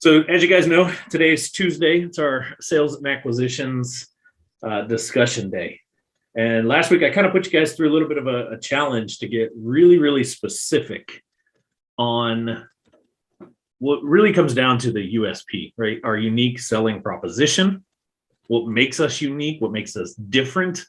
So as you guys know, today is Tuesday. It's our sales and acquisitions discussion day. And last week, I kind of put you guys through a little bit of a challenge to get really, really specific on what really comes down to the USP, right? Our unique selling proposition, what makes us unique, what makes us different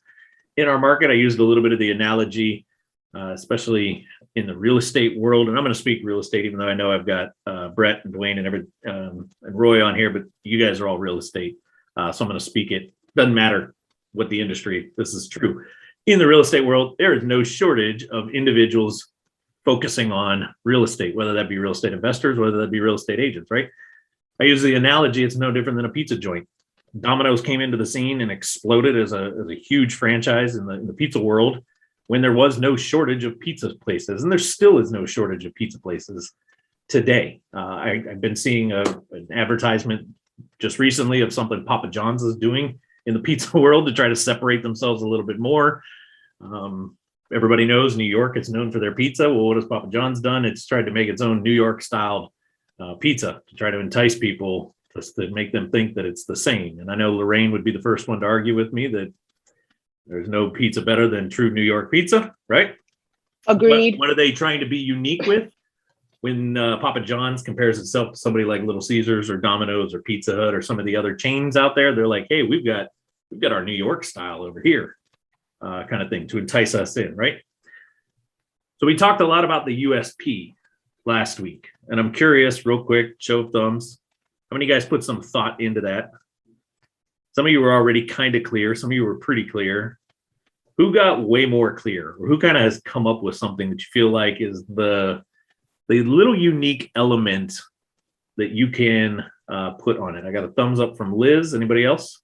in our market. I used a little bit of the analogy, especially in the real estate world. And I'm going to speak real estate, even though I know I've got Brett and Dwayne and Roy on here, but you guys are all real estate. So I'm going to speak it. Doesn't matter what the industry, this is true. In the real estate world, there is no shortage of individuals focusing on real estate, whether that be real estate investors, whether that be real estate agents, right? I use the analogy, it's no different than a pizza joint. Domino's came into the scene and exploded as a huge franchise in the pizza world when there was no shortage of pizza places, and there still is no shortage of pizza places today. I've been seeing an advertisement just recently of something Papa John's is doing in the pizza world to try to separate themselves a little bit more. Everybody knows New York is known for their pizza. Well, what has Papa John's done? It's tried to make its own New York style pizza to try to entice people, just to make them think that it's the same. And I know Lorraine would be the first one to argue with me that there's no pizza better than true New York pizza, right? Agreed. What are they trying to be unique with? When Papa John's compares itself to somebody like Little Caesars or Domino's or Pizza Hut or some of the other chains out there, they're like, hey, we've got our New York style over here, kind of thing to entice us in, right? So we talked a lot about the USP last week, and I'm curious, real quick, show of thumbs, how many of you guys put some thought into that? Some of you were already kind of clear. Some of you were pretty clear. Who got way more clear, or who kind of has come up with something that you feel like is the little unique element that you can put on it? I got a thumbs up from Liz. Anybody else?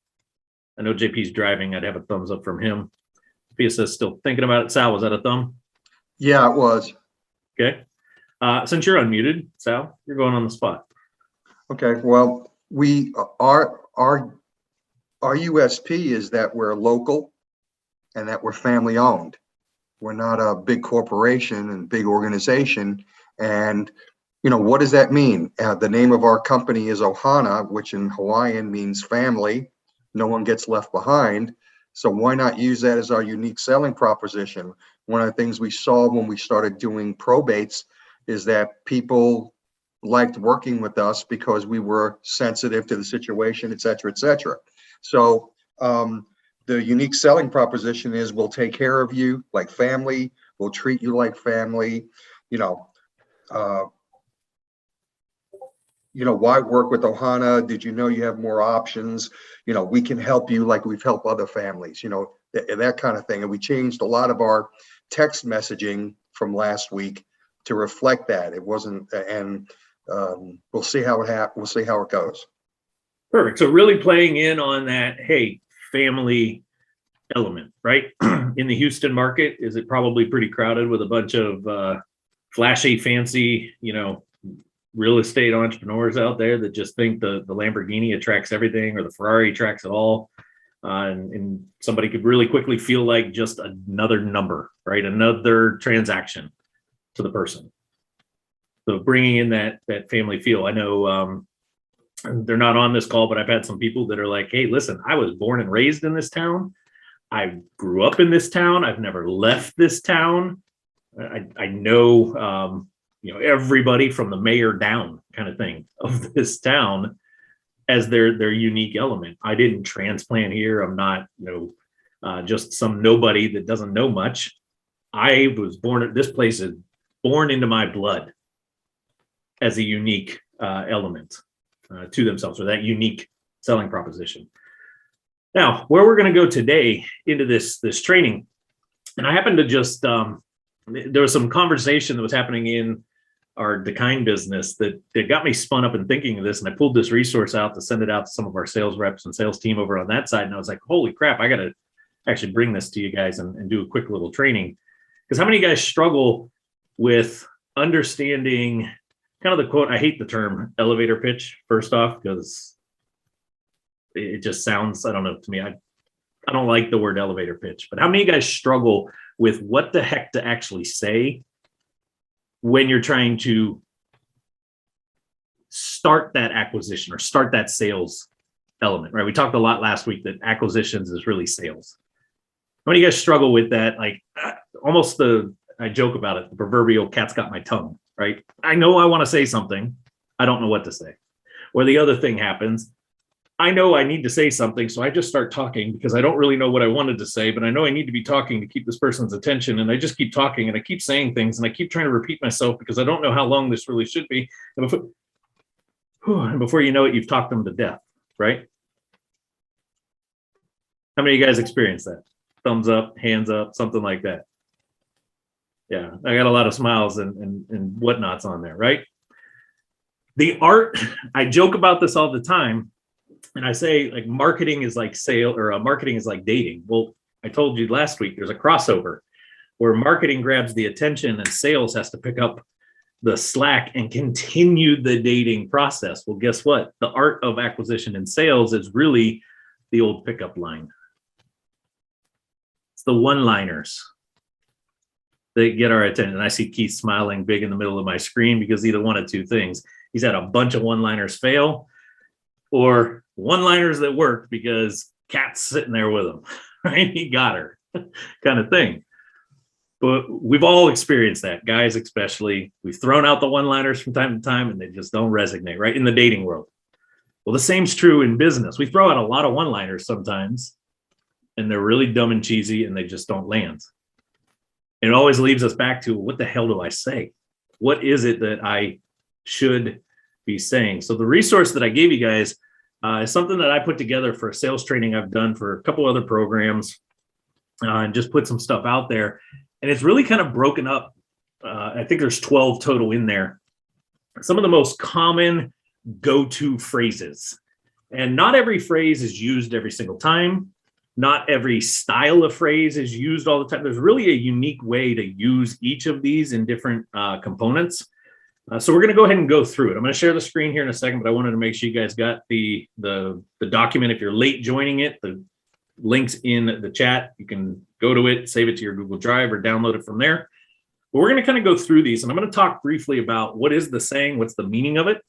I know JP's driving. I'd have a thumbs up from him. Sophia says still thinking about it. Sal, was that a thumb? Yeah, it was. Okay. Since you're unmuted, Sal, you're going on the spot. Okay. Well, our USP is that we're local and that we're family owned. We're not a big corporation and big organization. And, you know, what does that mean? The name of our company is Ohana, which in Hawaiian means family. No one gets left behind. So why not use that as our unique selling proposition? One of the things we saw when we started doing probates is that people liked working with us because we were sensitive to the situation, et cetera, et cetera. So the unique selling proposition is we'll take care of you like family. We'll treat you like family. Why work with Ohana? Did you know you have more options? We can help you like we've helped other families, that kind of thing. And we changed a lot of our text messaging from last week to reflect that. It wasn't, and we'll see how it goes. Perfect. So really playing in on that, hey, family element, right? In the Houston market, is it probably pretty crowded with a bunch of flashy, fancy, real estate entrepreneurs out there that just think the Lamborghini attracts everything or the Ferrari attracts it all. And somebody could really quickly feel like just another number, right? Another transaction to the person. So bringing in that family feel. I know they're not on this call, but I've had some people that are like, hey, listen, I was born and raised in this town. I grew up in this town. I've never left this town. I know, everybody from the mayor down kind of thing of this town as their unique element. I didn't transplant here. I'm not, just some nobody that doesn't know much. I was born at this place, is born into my blood as a unique element to themselves, or that unique selling proposition. Now, where we're going to go today into this training, and I happened to just there was some conversation that was happening in our Decine business that got me spun up and thinking of this, and I pulled this resource out to send it out to some of our sales reps and sales team over on that side, and I was like, holy crap, I got to actually bring this to you guys and do a quick little training. Because how many of you guys struggle with understanding kind of the quote, I hate the term elevator pitch, first off, because it just sounds, I don't know, to me, I don't like the word elevator pitch, but how many of you guys struggle with what the heck to actually say when you're trying to start that acquisition or start that sales element, right? We talked a lot last week that acquisitions is really sales. How many of you guys struggle with that? Like I joke about it, the proverbial cat's got my tongue, right? I know I want to say something. I don't know what to say. Or the other thing happens, I know I need to say something, so I just start talking because I don't really know what I wanted to say, but I know I need to be talking to keep this person's attention, and I just keep talking, and I keep saying things, and I keep trying to repeat myself because I don't know how long this really should be. And before you know it, you've talked them to death, right? How many of you guys experience that? Thumbs up, hands up, something like that. Yeah, I got a lot of smiles and whatnots on there, right? The art, I joke about this all the time. And I say, like, marketing is like sale, or marketing is like dating. Well, I told you last week, there's a crossover where marketing grabs the attention and sales has to pick up the slack and continue the dating process. Well, guess what? The art of acquisition and sales is really the old pickup line. It's the one-liners that get our attention. And I see Keith smiling big in the middle of my screen because either one of two things. He's had a bunch of one-liners fail, or one-liners that worked because Cat's sitting there with him, right? He got her kind of thing. But we've all experienced that, guys especially. We've thrown out the one-liners from time to time and they just don't resonate, right? In the dating world. Well, the same's true in business. We throw out a lot of one-liners sometimes and they're really dumb and cheesy and they just don't land. And it always leaves us back to, what the hell do I say? What is it that I should be saying? So the resource that I gave you guys is something that I put together for a sales training I've done for a couple other programs, and just put some stuff out there. And it's really kind of broken up. I think there's 12 total in there. Some of the most common go-to phrases. And not every phrase is used every single time. Not every style of phrase is used all the time. There's really a unique way to use each of these in different components. So we're going to go ahead and go through it. I'm going to share the screen here in a second, but I wanted to make sure you guys got the document. If you're late joining it, the link's in the chat. You can go to it, save it to your Google Drive, or download it from there. But we're going to kind of go through these, and I'm going to talk briefly about what is the saying, what's the meaning of it,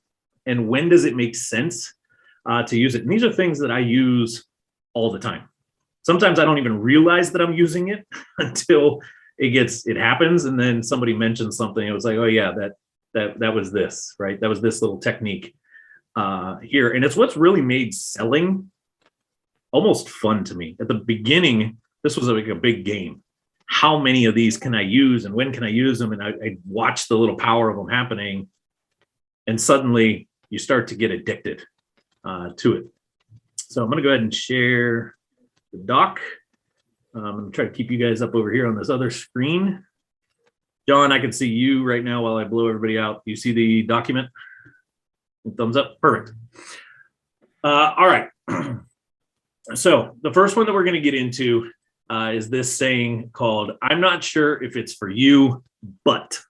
and when does it make sense to use it. And these are things that I use all the time. Sometimes I don't even realize that I'm using it until it happens, and then somebody mentions something. It was like, oh yeah, that was this, right? That was this little technique here. And it's what's really made selling almost fun to me. At the beginning, this was like a big game. How many of these can I use and when can I use them? And I watched the little power of them happening. And suddenly you start to get addicted to it. So I'm going to go ahead and share the doc. I'm going to try to keep you guys up over here on this other screen. John, I can see you right now while I blow everybody out. You see the document? Thumbs up. Perfect. All right. So the first one that we're going to get into is this saying called, I'm not sure if it's for you, but.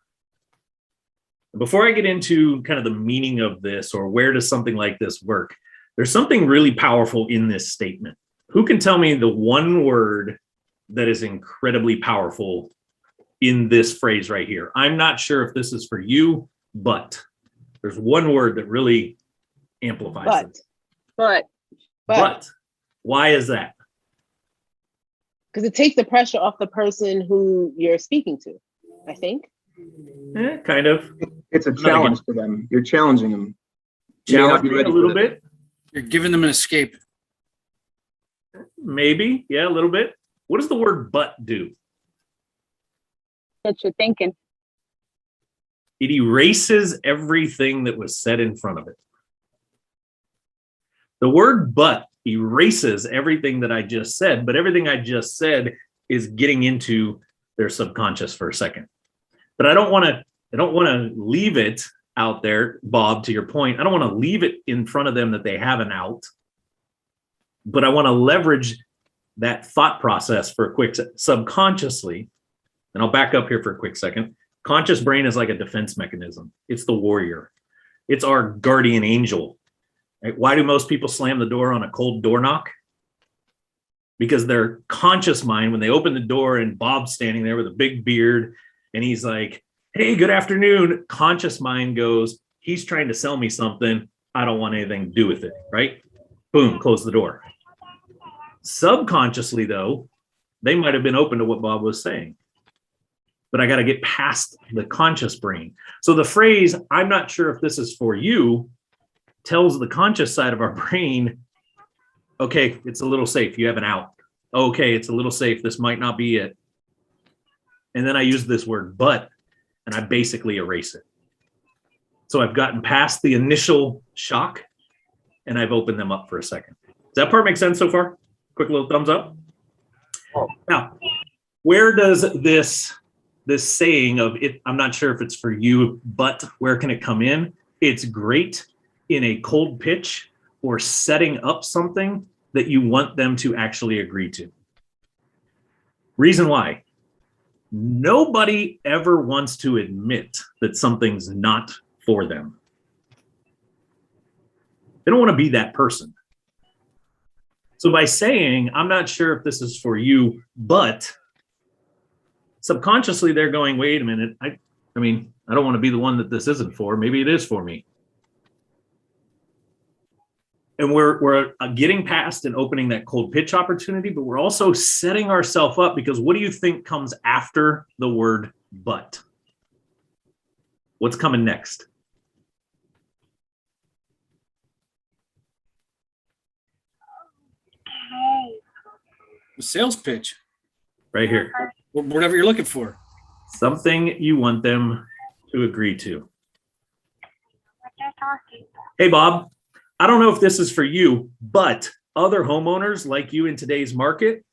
Before I get into kind of the meaning of this or where does something like this work, there's something really powerful in this statement. Who can tell me the one word that is incredibly powerful in this phrase right here? I'm not sure if this is for you, but there's one word that really amplifies it. But why is that? Because it takes the pressure off the person who you're speaking to, I think. Kind of. It's a challenge to them. You're challenging them. Challenging a little bit. You're giving them an escape. Maybe, yeah, a little bit. What does the word but do? That you're thinking. It erases everything that was said in front of it. The word but erases everything that I just said, but everything I just said is getting into their subconscious for a second. But I don't want to leave it out there, Bob, to your point. I don't want to leave it in front of them that they have an out, but I want to leverage that thought process for a quick subconsciously. And I'll back up here for a quick second. Conscious brain is like a defense mechanism. It's the warrior. It's our guardian angel. Right? Why do most people slam the door on a cold door knock? Because their conscious mind, when they open the door and Bob's standing there with a big beard and he's like, hey, good afternoon. Conscious mind goes, he's trying to sell me something. I don't want anything to do with it, right? Boom, close the door. Subconsciously, though, they might have been open to what Bob was saying. But I got to get past the conscious brain. So the phrase, I'm not sure if this is for you, tells the conscious side of our brain, okay, it's a little safe. You have an out. Okay, it's a little safe. This might not be it. And then I use this word, but, and I basically erase it. So I've gotten past the initial shock and I've opened them up for a second. Does that part make sense so far? Quick little thumbs up. Now, where does this saying of it, I'm not sure if it's for you, but where can it come in? It's great in a cold pitch or setting up something that you want them to actually agree to. Reason why? Nobody ever wants to admit that something's not for them. They don't want to be that person. So by saying, I'm not sure if this is for you, but subconsciously they're going, wait a minute. I mean, I don't want to be the one that this isn't for. Maybe it is for me. And we're getting past and opening that cold pitch opportunity, but we're also setting ourselves up because what do you think comes after the word but? What's coming next? The sales pitch, Right here. whatever you're looking for. Something you want them to agree to. Hey, Bob, I don't know if this is for you, but other homeowners like you in today's market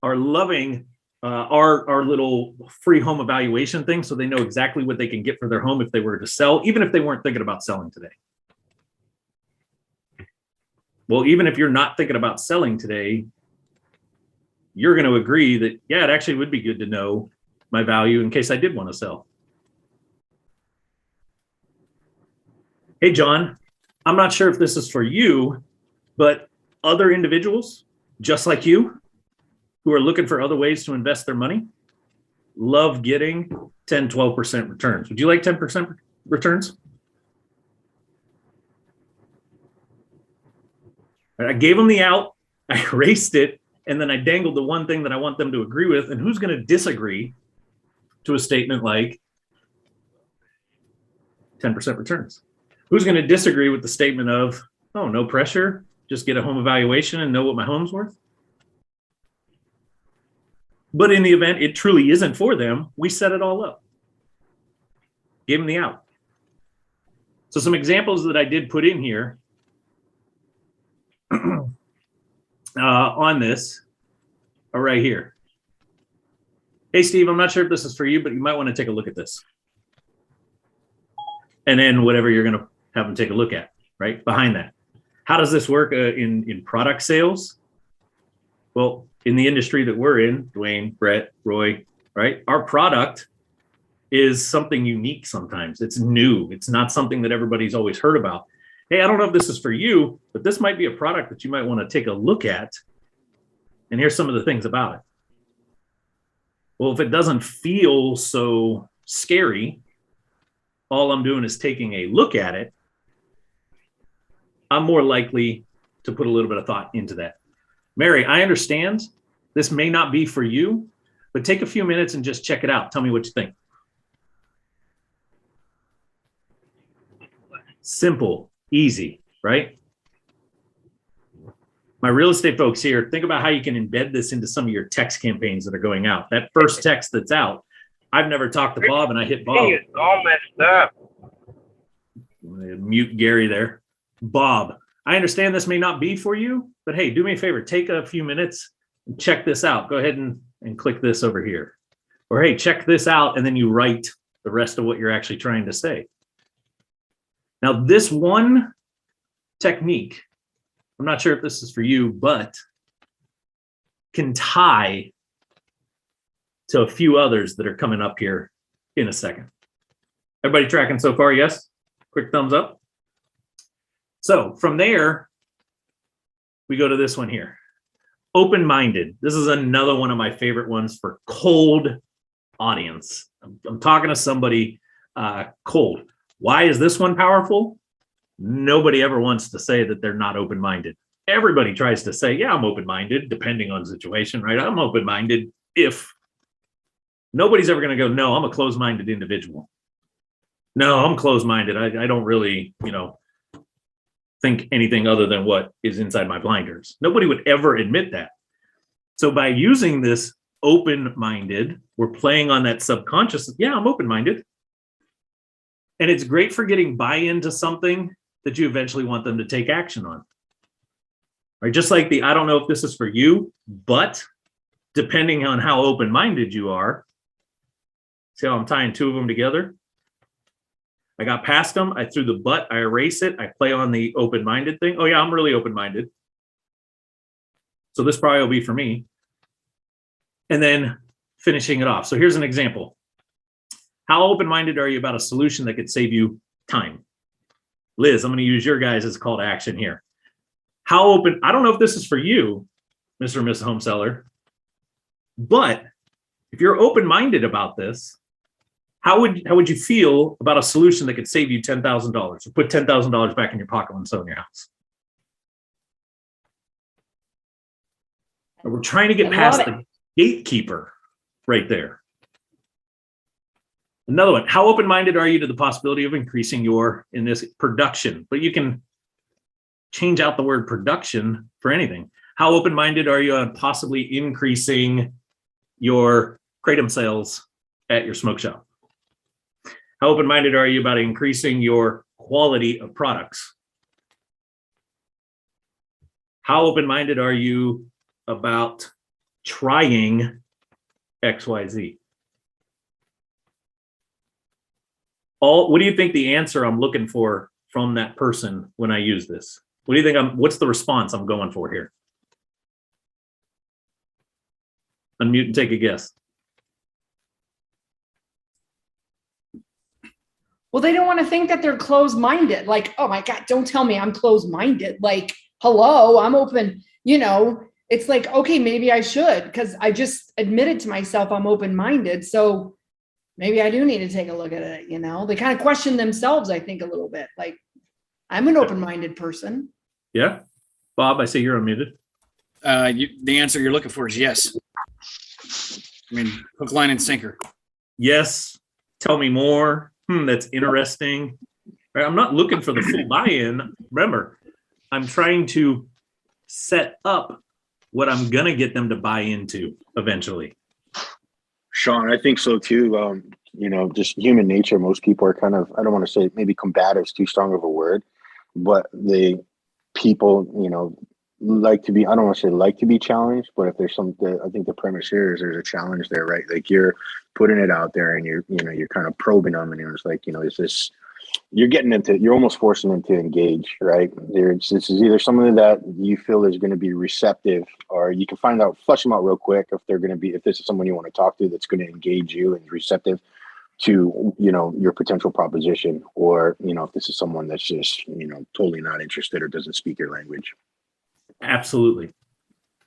are loving our little free home evaluation thing, so they know exactly what they can get for their home if they were to sell, even if they weren't thinking about selling today. Well, even if you're not thinking about selling today, you're going to agree that, yeah, it actually would be good to know my value in case I did want to sell. Hey, John, I'm not sure if this is for you, but other individuals just like you who are looking for other ways to invest their money love getting 10, 12% returns. Would you like 10% returns? I gave them the out, I erased it, and then I dangled the one thing that I want them to agree with. And who's going to disagree to a statement like 10% returns? Who's going to disagree with the statement of, oh, no pressure, just get a home evaluation and know what my home's worth? But in the event it truly isn't for them, we set it all up. Give them the out. So some examples that I did put in here on this are right here. Hey, Steve, I'm not sure if this is for you, but you might want to take a look at this. And then whatever you're going to have them take a look at, right? Behind that. How does this work in product sales? Well, in the industry that we're in, Dwayne, Brett, Roy, right? Our product is something unique sometimes. It's new. It's not something that everybody's always heard about. Hey, I don't know if this is for you, but this might be a product that you might want to take a look at. And here's some of the things about it. Well, if it doesn't feel so scary, all I'm doing is taking a look at it, I'm more likely to put a little bit of thought into that. Mary, I understand this may not be for you, but take a few minutes and just check it out. Tell me what you think. Simple, easy, right? My real estate folks here, think about how you can embed this into some of your text campaigns that are going out. That first text that's out, I've never talked to Bob and I hit Bob. It's all messed up. Mute Gary there. Bob, I understand this may not be for you, but hey, do me a favor, take a few minutes and check this out. Go ahead and click this over here. Or hey, check this out, and then you write the rest of what you're actually trying to say. Now, this one technique, I'm not sure if this is for you, but can tie to a few others that are coming up here in a second. Everybody tracking so far? Yes? Quick thumbs up. So from there, we go to this one here. Open-minded. This is another one of my favorite ones for cold audience. I'm talking to somebody cold. Why is this one powerful? Nobody ever wants to say that they're not open-minded. Everybody tries to say, yeah, I'm open-minded, depending on the situation, right? I'm open-minded if nobody's ever going to go, no, I'm a closed-minded individual. No, I'm closed-minded. I don't really, think anything other than what is inside my blinders. Nobody would ever admit that. So by using this open-minded, we're playing on that subconscious. Yeah, I'm open-minded. And it's great for getting buy-in to something that you eventually want them to take action on. Right? Just like I don't know if this is for you, but depending on how open-minded you are, see how I'm tying two of them together? I got past them. I threw the but, I erase it. I play on the open-minded thing. Oh yeah, I'm really open-minded. So this probably will be for me. And then finishing it off. So here's an example. How open-minded are you about a solution that could save you time? Liz, I'm going to use your guys' call to action here. How open, I don't know if this is for you, Mr. or Mrs. Home Seller, but if you're open-minded about this, how would you feel about a solution that could save you $10,000 or put $10,000 back in your pocket when selling your house? And we're trying to get past the gatekeeper right there. Another one, how open-minded are you to the possibility of increasing your, in this, production? But you can change out the word production for anything. How open-minded are you on possibly increasing your kratom sales at your smoke shop? How open-minded are you about increasing your quality of products? How open-minded are you about trying XYZ? What do you think the answer I'm looking for from that person when I use this? What do you think what's the response I'm going for here? Unmute and take a guess. Well, they don't want to think that they're closed-minded. Like, oh my God, don't tell me I'm closed-minded. Like, hello, I'm open. It's like, okay, maybe I should, because I just admitted to myself I'm open-minded. So maybe I do need to take a look at it. They kind of question themselves, I think, a little bit. Like, I'm an open-minded person. Yeah. Bob, I see you're unmuted. The answer you're looking for is yes. I mean, hook, line, and sinker. Yes. Tell me more. That's interesting. Right? I'm not looking for the full buy-in. Remember, I'm trying to set up what I'm going to get them to buy into eventually. Shawn, I think so too. Just human nature. Most people are kind of, I don't want to say maybe combative is too strong of a word, but people, like to be, I don't want to say like to be challenged, but if there's something, I think the premise here is there's a challenge there, right? Like you're putting it out there and you're kind of probing them and it's like, is this, you're almost forcing them to engage, right? This is either something that you feel is going to be receptive, or you can flush them out real quick if this is someone you want to talk to that's going to engage you and receptive to, your potential proposition, or, if this is someone that's just, totally not interested or doesn't speak your language. Absolutely.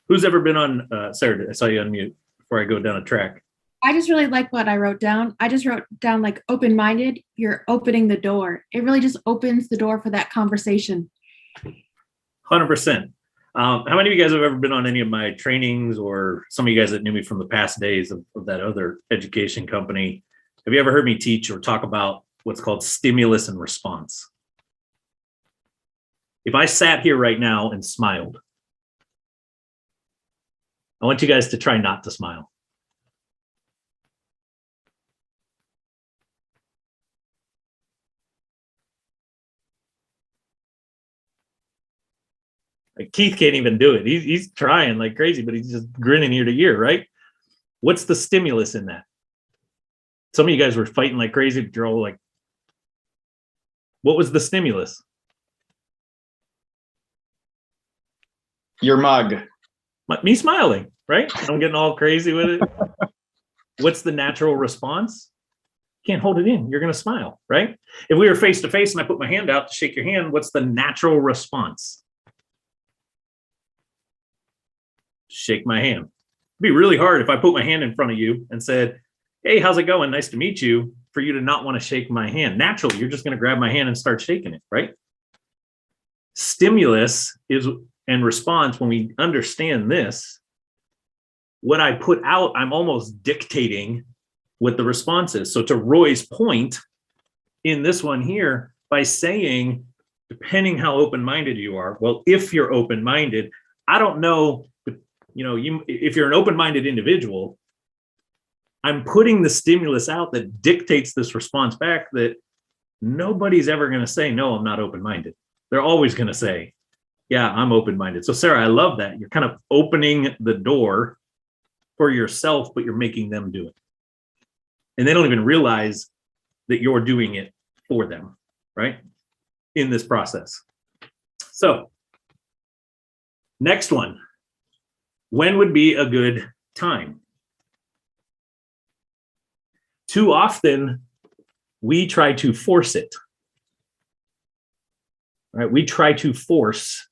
Who's ever been on, Sarah, I saw you unmute before I go down a track. I just really like what I wrote down. I just wrote down like open-minded, you're opening the door. It really just opens the door for that conversation. 100%. How many of you guys have ever been on any of my trainings, or some of you guys that knew me from the past days of that other education company? Have you ever heard me teach or talk about what's called stimulus and response? If I sat here right now and smiled, I want you guys to try not to smile. Like Keith can't even do it. He's trying like crazy, but he's just grinning ear to ear, right? What's the stimulus in that? Some of you guys were fighting like crazy, but you're all like, what was the stimulus? Your mug. Me smiling, right? I'm getting all crazy with it. What's the natural response? Can't hold it in. You're going to smile, right? If we were face to face and I put my hand out to shake your hand, what's the natural response? Shake my hand. It'd be really hard if I put my hand in front of you and said, hey, how's it going? Nice to meet you, for you to not want to shake my hand. Naturally, you're just going to grab my hand and start shaking it, right? Stimulus is and response, when we understand this, what I put out, I'm almost dictating what the response is. So to Roy's point in this one here, by saying, depending how open-minded you are, well, if you're open-minded, I don't know, if you're an open-minded individual, I'm putting the stimulus out that dictates this response back that nobody's ever going to say, no, I'm not open-minded. They're always going to say, yeah, I'm open-minded. So Sarah, I love that. You're kind of opening the door for yourself, but you're making them do it. And they don't even realize that you're doing it for them, right? In this process. So next one, when would be a good time? Too often we try to force it, right? We try to force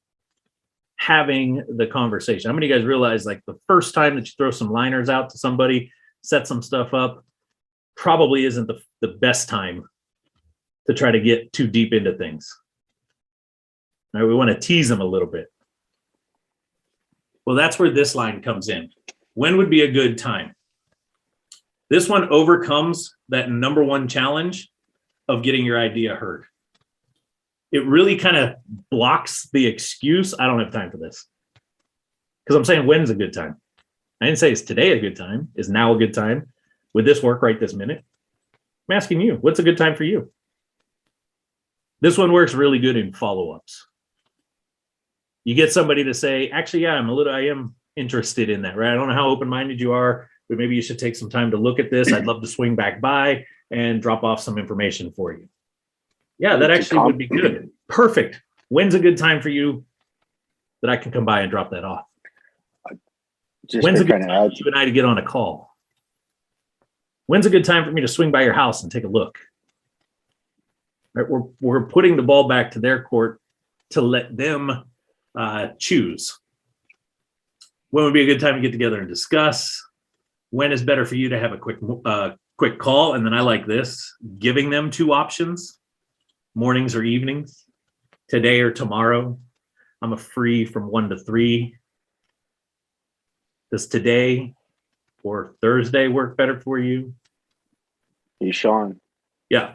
having the conversation. How many of you guys realize like the first time that you throw some liners out to somebody, set some stuff up, probably isn't the best time to try to get too deep into things. All right, we want to tease them a little bit. Well, that's where this line comes in. When would be a good time? This one overcomes that number one challenge of getting your idea heard. It really kind of blocks the excuse, I don't have time for this. Because I'm saying, when's a good time? I didn't say, is today a good time? Is now a good time? Would this work right this minute? I'm asking you, what's a good time for you? This one works really good in follow-ups. You get somebody to say, actually, yeah, I am interested in that, right? I don't know how open-minded you are, but maybe you should take some time to look at this. I'd love to swing back by and drop off some information for you. Yeah, that actually would be good. Perfect. When's a good time for you that I can come by and drop that off? When's a good time for you and I to get on a call? When's a good time for me to swing by your house and take a look? Right, we're putting the ball back to their court to let them choose. When would be a good time to get together and discuss? When is better for you to have a quick call? And then I like this, giving them two options. Mornings or evenings, today or tomorrow. I'm free from 1 to 3. Does today or Thursday work better for you? Hey, Shawn. Yeah.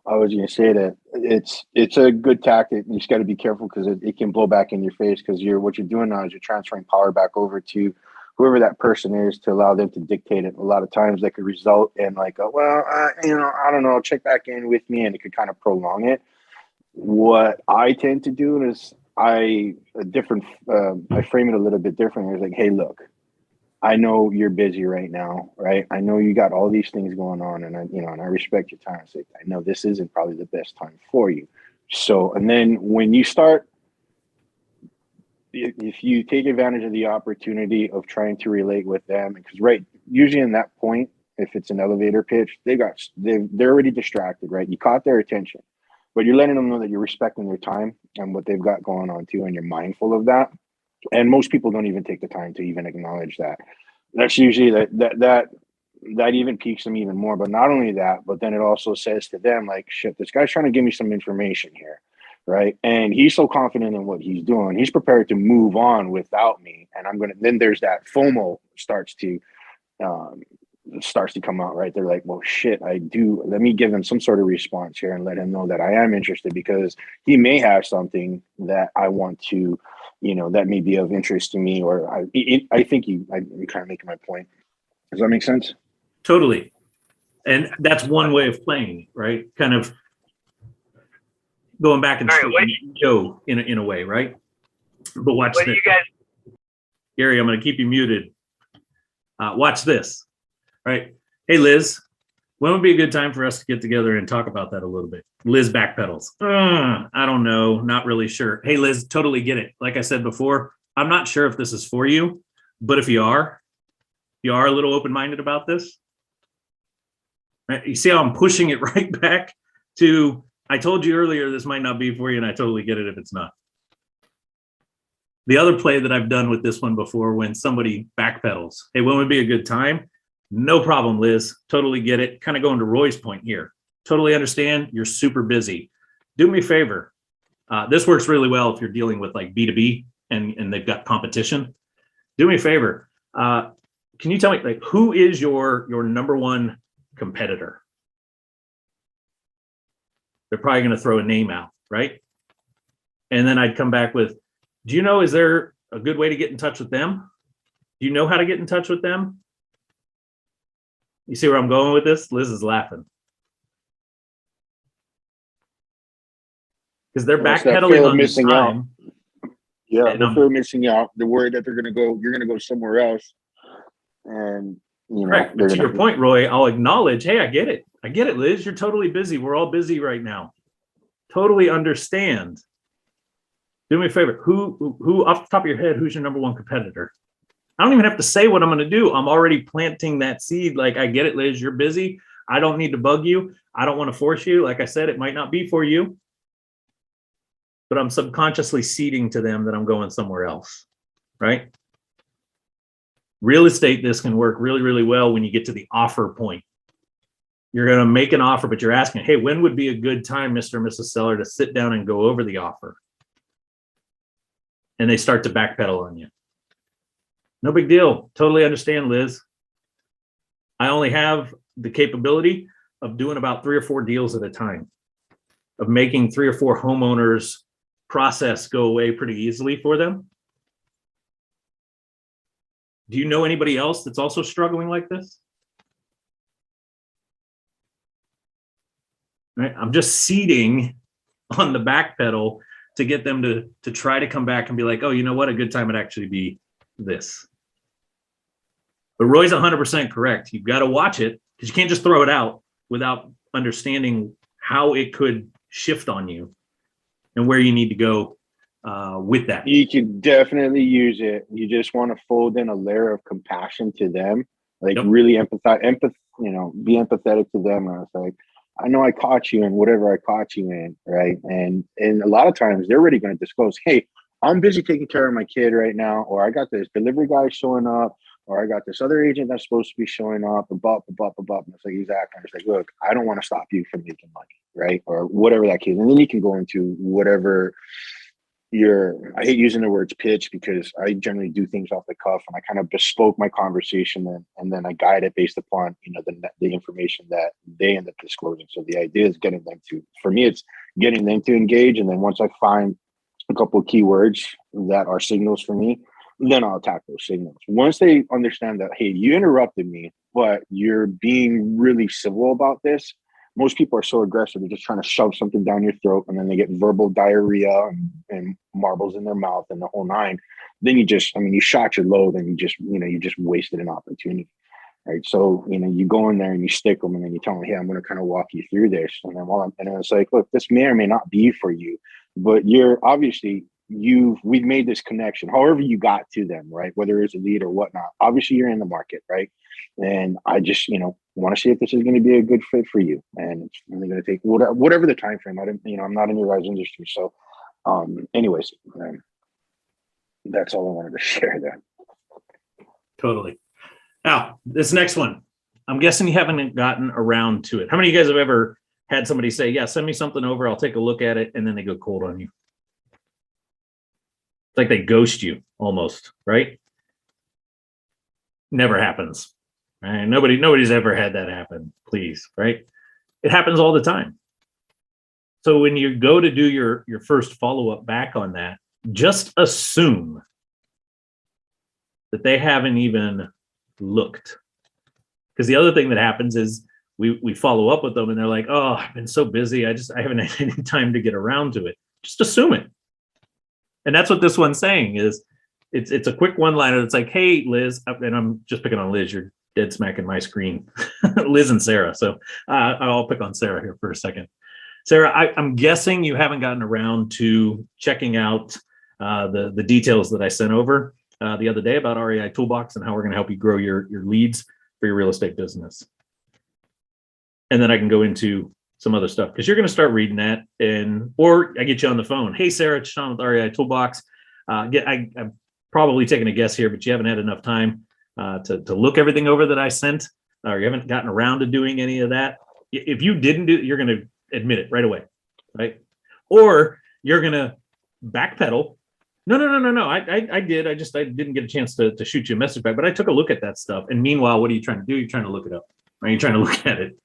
I was going to say that it's a good tactic. You just got to be careful because it can blow back in your face because what you're doing now is you're transferring power back over to whoever that person is to allow them to dictate it. A lot of times that could result in like, I don't know, check back in with me, and it could kind of prolong it. What I tend to do is I frame it a little bit differently. It's like, hey, look, I know you're busy right now, right? I know you got all these things going on, and I respect your time. So I know this isn't probably the best time for you. So, and then when you start, if you take advantage of the opportunity of trying to relate with them, because usually in that point, if it's an elevator pitch, they're already distracted, right? You caught their attention, but you're letting them know that you're respecting their time and what they've got going on too, and you're mindful of that. And most people don't even take the time to even acknowledge that. That's usually that even piques them even more. But not only that, but then it also says to them like, shit, this guy's trying to give me some information here. Right. And he's so confident in what he's doing. He's prepared to move on without me. And then there's that FOMO starts to come out, right? They're like, well, shit, let me give him some sort of response here and let him know that I am interested because he may have something that I want to, that may be of interest to me. Or I think you're kind of making my point. Does that make sense? Totally. And that's one way of playing, right? Kind of going back and show in a way, right? But watch this. Gary, I'm going to keep you muted. Watch this, right? Hey, Liz, when would be a good time for us to get together and talk about that a little bit? Liz Backpedals. I don't know. Not really sure. Hey, Liz, totally get it. Like I said before, I'm not sure if this is for you, but if you are a little open-minded about this, right? You see how I'm pushing it right back to, I told you earlier, this might not be for you, and I totally get it if it's not. The other play that I've done with this one before, when somebody backpedals, hey, when would be a good time? No problem, Liz. Totally get it. Kind of going to Roy's point here. Totally understand. You're super busy. Do me a favor. This works really well if you're dealing with like B2B and they've got competition. Do me a favor. Can you tell me, like, who is your number one competitor? They're probably going to throw a name out, right? And then I'd come back with, do you know, is there a good way to get in touch with them? Do you know how to get in touch with them? You see where I'm going with this? Liz is laughing. Because they're Well, it's that fear backpedaling of on this missing out. time. Yeah, And they're fear of missing out. They're worried that you're gonna go somewhere else. And you know, Right. But to your point, Roy, I'll acknowledge, hey, I get it. I get it, Liz. You're totally busy. We're all busy right now. Totally understand. Do me a favor. Who off the top of your head, who's your number one competitor? I don't even have to say what I'm going to do. I'm already planting that seed. Like, I get it, Liz. You're busy. I don't need to bug you. I don't want to force you. Like I said, it might not be for you, but I'm subconsciously seeding to them that I'm going somewhere else, right? Real estate, this can work really, really well when you get to the offer point. You're going to make an offer, but you're asking, hey, when would be a good time, Mr. or Mrs. Seller, to sit down and go over the offer? And they start to backpedal on you. No big deal. Totally understand, Liz. I only have the capability of doing about 3 or 4 deals at a time, of making 3 or 4 homeowners process go away pretty easily for them. Do you know anybody else that's also struggling like this? Right? I'm just seeding on the back pedal to get them to try to come back and be like, oh, you know what? A good time would actually be this. But Roy's 100% correct. You've got to watch it because you can't just throw it out without understanding how it could shift on you and where you need to go with that. You can definitely use it. You just want to fold in a layer of compassion to them, like really be empathetic to them. And it's like, I know I caught you in whatever I caught you in, right? And a lot of times they're already going to disclose, hey, I'm busy taking care of my kid right now, or I got this delivery guy showing up, or I got this other agent that's supposed to be showing up, and blah, blah, blah, blah. And it's like, exactly. It's like, look, I don't want to stop you from making money, right? Or whatever that case. And then you can go into whatever I hate using the words pitch because I generally do things off the cuff and I kind of bespoke my conversation and then I guide it based upon, the information that they end up disclosing. So the idea is for me, it's getting them to engage. And then once I find a couple of keywords that are signals for me, then I'll attack those signals. Once they understand that, hey, you interrupted me, but you're being really civil about this. Most people are so aggressive, they're just trying to shove something down your throat and then they get verbal diarrhea and marbles in their mouth and the whole nine. Then you shot your load and you just wasted an opportunity. Right. So, you go in there and you stick them and then you tell them, hey, I'm going to kind of walk you through this. And then it's like, look, this may or may not be for you, but you're obviously we've made this connection, however you got to them, right? Whether it's a lead or whatnot, obviously you're in the market, right? And I just, want to see if this is going to be a good fit for you. And it's only going to take whatever the time frame. I'm not in your guys' industry. So anyways, that's all I wanted to share there. Totally. Now, this next one, I'm guessing you haven't gotten around to it. How many of you guys have ever had somebody say, yeah, send me something over, I'll take a look at it, and then they go cold on you? It's like they ghost you almost, right? Never happens. Right? Nobody's ever had that happen, please, right? It happens all the time. So when you go to do your first follow-up back on that, just assume that they haven't even looked. Because the other thing that happens is we follow up with them and they're like, oh, I've been so busy. I haven't had any time to get around to it. Just assume it. And that's what this one's saying is it's a quick one-liner. It's like, hey, Liz, and I'm just picking on Liz. You're dead smacking my screen, Liz and Sarah. So I'll pick on Sarah here for a second. Sarah, I'm guessing you haven't gotten around to checking out the details that I sent over the other day about REI Toolbox and how we're going to help you grow your leads for your real estate business. And then I can go into some other stuff because you're going to start reading that or I get you on the phone. Hey, Sarah, it's Shawn with REI Toolbox. I'm probably taking a guess here, but you haven't had enough time to look everything over that I sent, or you haven't gotten around to doing any of that. If you didn't do it, you're going to admit it right away, right? Or you're going to backpedal. No. I did. I didn't get a chance to shoot you a message back, but I took a look at that stuff. And meanwhile, what are you trying to do? You're trying to look it up. Right? You're trying to look at it.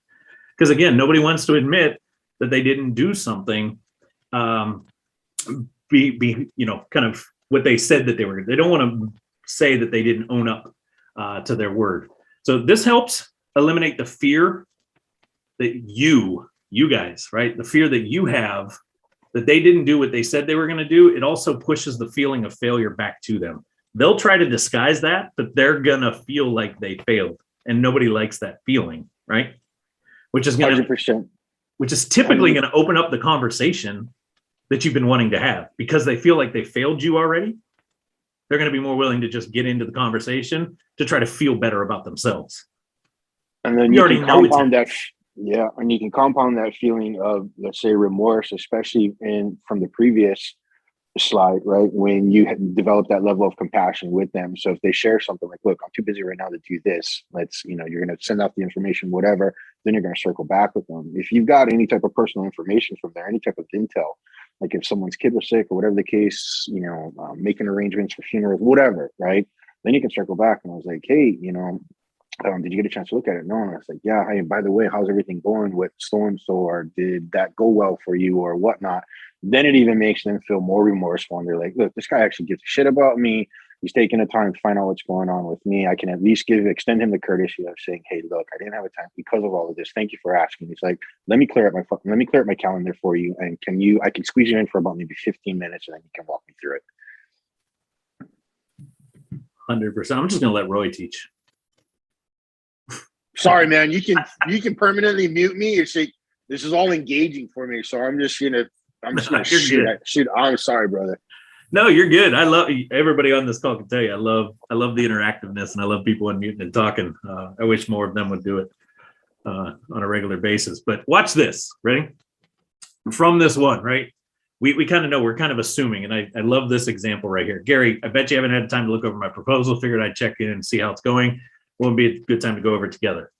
Because again, nobody wants to admit that they didn't do something, kind of what they said that they were. They don't want to say that they didn't own up to their word. So this helps eliminate the fear that you guys, right? The fear that you have that they didn't do what they said they were going to do. It also pushes the feeling of failure back to them. They'll try to disguise that, but they're going to feel like they failed, and nobody likes that feeling, right? Which is going to 100%. Which is typically going to open up the conversation that you've been wanting to have, because they feel like they failed you already. They're going to be more willing to just get into the conversation to try to feel better about themselves. And then You you already can know it's compound that. Yeah, and you can compound that feeling of, let's say, remorse, especially from the previous slide, right? When you develop that level of compassion with them. So if they share something like, look, I'm too busy right now to do this. Let's, you're going to send out the information, whatever, then you're going to circle back with them. If you've got any type of personal information from there, any type of intel, like if someone's kid was sick or whatever the case, making arrangements for funerals, whatever, right? Then you can circle back. And I was like, hey, did you get a chance to look at it? No. And I was like, yeah, hey, by the way, how's everything going with so-and-so? Or did that go well for you or whatnot? Then it even makes them feel more remorseful. And they're like, look, this guy actually gives a shit about me. He's taking the time to find out what's going on with me. I can at least extend him the courtesy of saying, hey, look, I didn't have a time because of all of this. Thank you for asking. He's like, let me clear up my calendar for you. And I can squeeze you in for about maybe 15 minutes and then you can walk me through it. 100%. I'm just going to let Roy teach. Sorry, man. You can permanently mute me. It's like, this is all engaging for me. So I'm just gonna shoot. I'm sorry, brother. No, you're good. I love everybody on this call can tell you. I love the interactiveness, and I love people unmuting and talking. I wish more of them would do it on a regular basis. But watch this. Ready? From this one, right? We kind of know, we're kind of assuming, and I love this example right here. Gary, I bet you haven't had time to look over my proposal. Figured I'd check in and see how it's going. Won't be a good time to go over it together.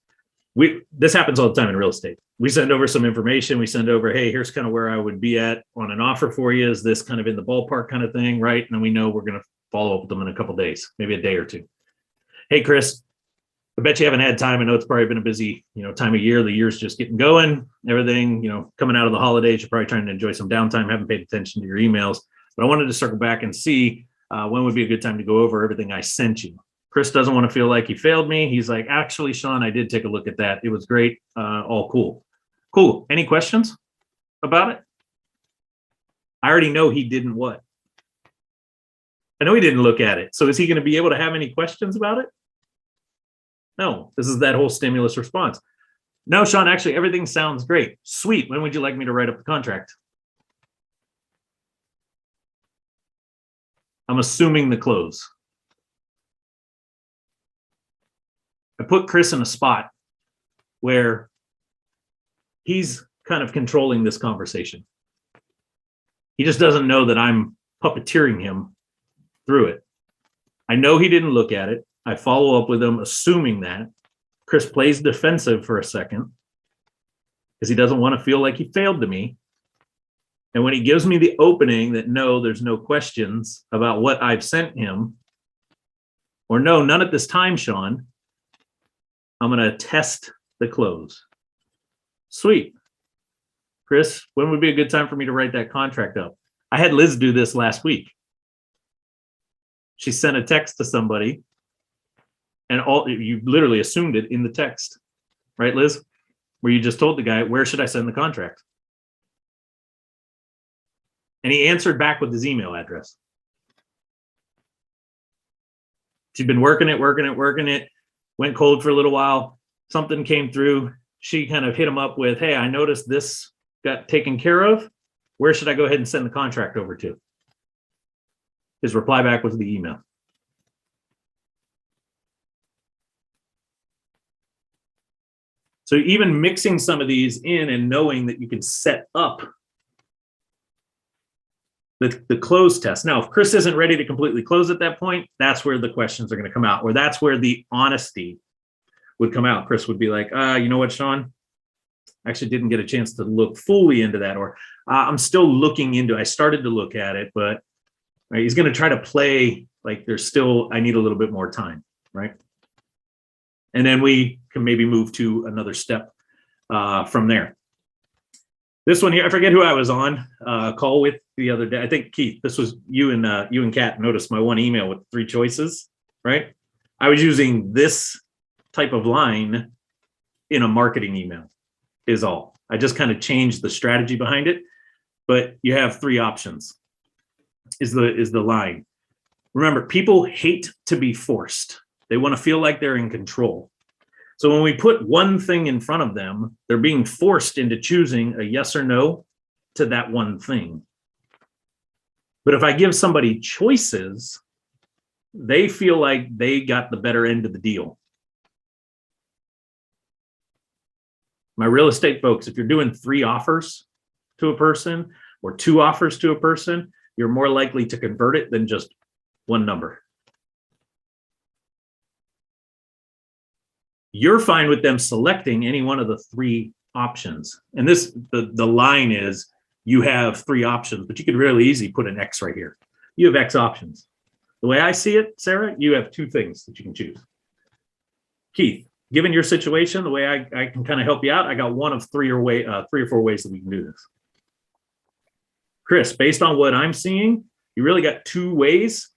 This happens all the time in real estate. We send over some information. We send over, hey, here's kind of where I would be at on an offer for you. Is this kind of in the ballpark kind of thing, right? And we know we're going to follow up with them in a couple of days, maybe a day or two. Hey, Chris, I bet you haven't had time. I know it's probably been a busy, time of year. The year's just getting going. Everything, coming out of the holidays, you're probably trying to enjoy some downtime. Haven't paid attention to your emails, but I wanted to circle back and see when would be a good time to go over everything I sent you. Chris doesn't want to feel like he failed me. He's like, actually, Shawn, I did take a look at that. It was great. All cool. Cool. Any questions about it? I already know he didn't what? I know he didn't look at it. So is he going to be able to have any questions about it? No, this is that whole stimulus response. No, Shawn, actually, everything sounds great. Sweet. When would you like me to write up the contract? I'm assuming the close. I put Chris in a spot where he's kind of controlling this conversation. He just doesn't know that I'm puppeteering him through it. I know he didn't look at it. I follow up with him, assuming that. Chris plays defensive for a second because he doesn't want to feel like he failed to me. And when he gives me the opening that no, there's no questions about what I've sent him, or no, none at this time, Shawn, I'm going to test the close. Sweet. Chris, when would be a good time for me to write that contract up? I had Liz do this last week. She sent a text to somebody and you literally assumed it in the text, right, Liz? Where you just told the guy, where should I send the contract? And he answered back with his email address. She'd been working it, went cold for a little while. Something came through. She kind of hit him up with, hey, I noticed this got taken care of. Where should I go ahead and send the contract over to? His reply back was the email. So even mixing some of these in and knowing that you can set up the close test. Now, if Chris isn't ready to completely close at that point, that's where the questions are going to come out, or that's where the honesty would come out. Chris would be like, you know what, Shawn? Actually didn't get a chance to look fully into that, or I'm still looking into, I started to look at it, but right, he's going to try to play like there's still, I need a little bit more time, right? And then we can maybe move to another step from there. This one here, I forget who I was on a call with the other day. I think Keith, this was you and Kat noticed my one email with 3 choices, right? I was using this type of line in a marketing email is all. I just kind of changed the strategy behind it, but you have 3 options is the line. Remember, people hate to be forced. They want to feel like they're in control. So when we put one thing in front of them, they're being forced into choosing a yes or no to that one thing. But if I give somebody choices, they feel like they got the better end of the deal. My real estate folks, if you're doing 3 offers to a person or 2 offers to a person, you're more likely to convert it than just one number. You're fine with them selecting any one of the 3 options. And this, the line is you have 3 options, but you could really easily put an X right here. You have X options. The way I see it, Sarah, you have 2 things that you can choose. Keith, given your situation, the way I can kind of help you out, I got one of 3 or 4 ways that we can do this. Chris, based on what I'm seeing, you really got 2 ways.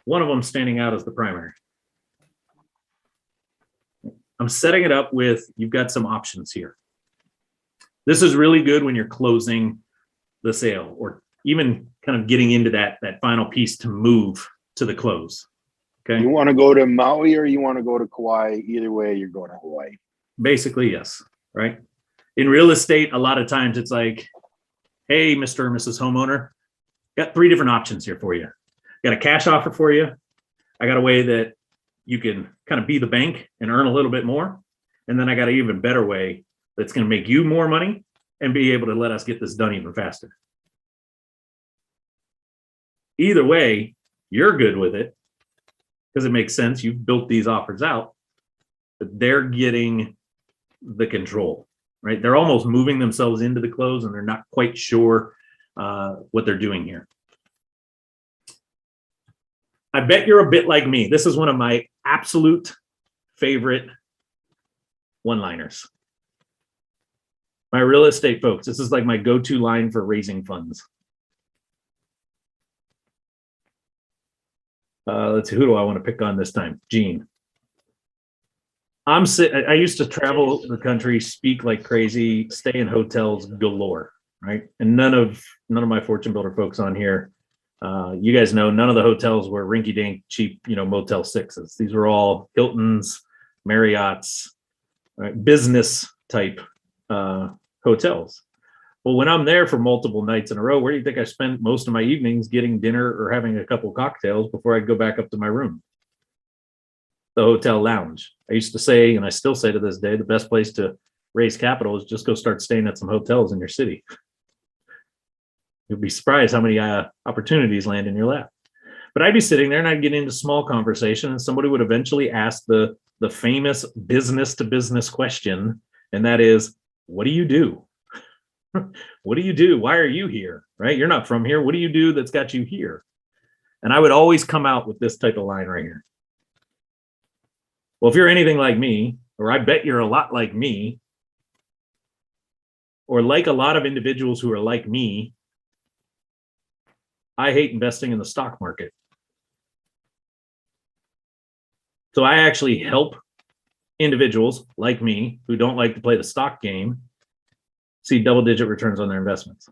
One of them standing out as the primary. I'm setting it up with, you've got some options here. This is really good when you're closing the sale or even kind of getting into that final piece to move to the close. Okay. You want to go to Maui or you want to go to Kauai? Either way, you're going to Hawaii. Basically, yes. Right. In real estate, a lot of times it's like, hey, Mr. or Mrs. Homeowner, got 3 different options here for you. Got a cash offer for you. I got a way that you can kind of be the bank and earn a little bit more. And then I got an even better way that's going to make you more money and be able to let us get this done even faster. Either way, you're good with it because it makes sense. You've built these offers out, but they're getting the control, right? They're almost moving themselves into the close and they're not quite sure what they're doing here. I bet you're a bit like me. This is one of my absolute favorite one-liners. My real estate folks, this is like my go-to line for raising funds. Let's see, who do I want to pick on this time? Gene. I used to travel the country, speak like crazy, stay in hotels galore, right? And none of my Fortune Builder folks on here, you guys know, none of the hotels were rinky-dink cheap, Motel 6s. These were all Hiltons, Marriott's, right? Business type hotels. Well, when I'm there for multiple nights in a row, where do you think I spend most of my evenings getting dinner or having a couple cocktails before I go back up to my room? The hotel lounge. I used to say, and I still say to this day, the best place to raise capital is just go start staying at some hotels in your city. You'll be surprised how many opportunities land in your lap. But I'd be sitting there and I'd get into small conversation and somebody would eventually ask the famous business to business question. And that is, what do you do? What do you do? Why are you here? Right? You're not from here. What do you do that's got you here? And I would always come out with this type of line right here. Well, if you're anything like me, or I bet you're a lot like me, or like a lot of individuals who are like me, I hate investing in the stock market. So I actually help individuals like me who don't like to play the stock game see double-digit returns on their investments.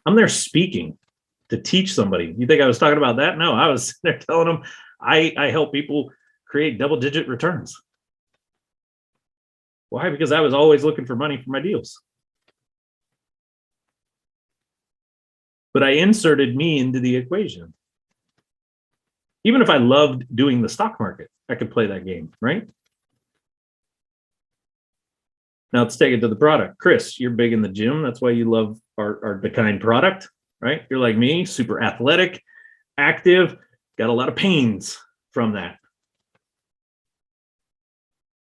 I'm there speaking to teach somebody. You think I was talking about that? No, I was there telling them I help people create double-digit returns. Why? Because I was always looking for money for my deals. But I inserted me into the equation. Even if I loved doing the stock market, I could play that game, right? Now let's take it to the product. Chris, you're big in the gym. That's why you love our Decine product, right? You're like me, super athletic, active, got a lot of pains from that.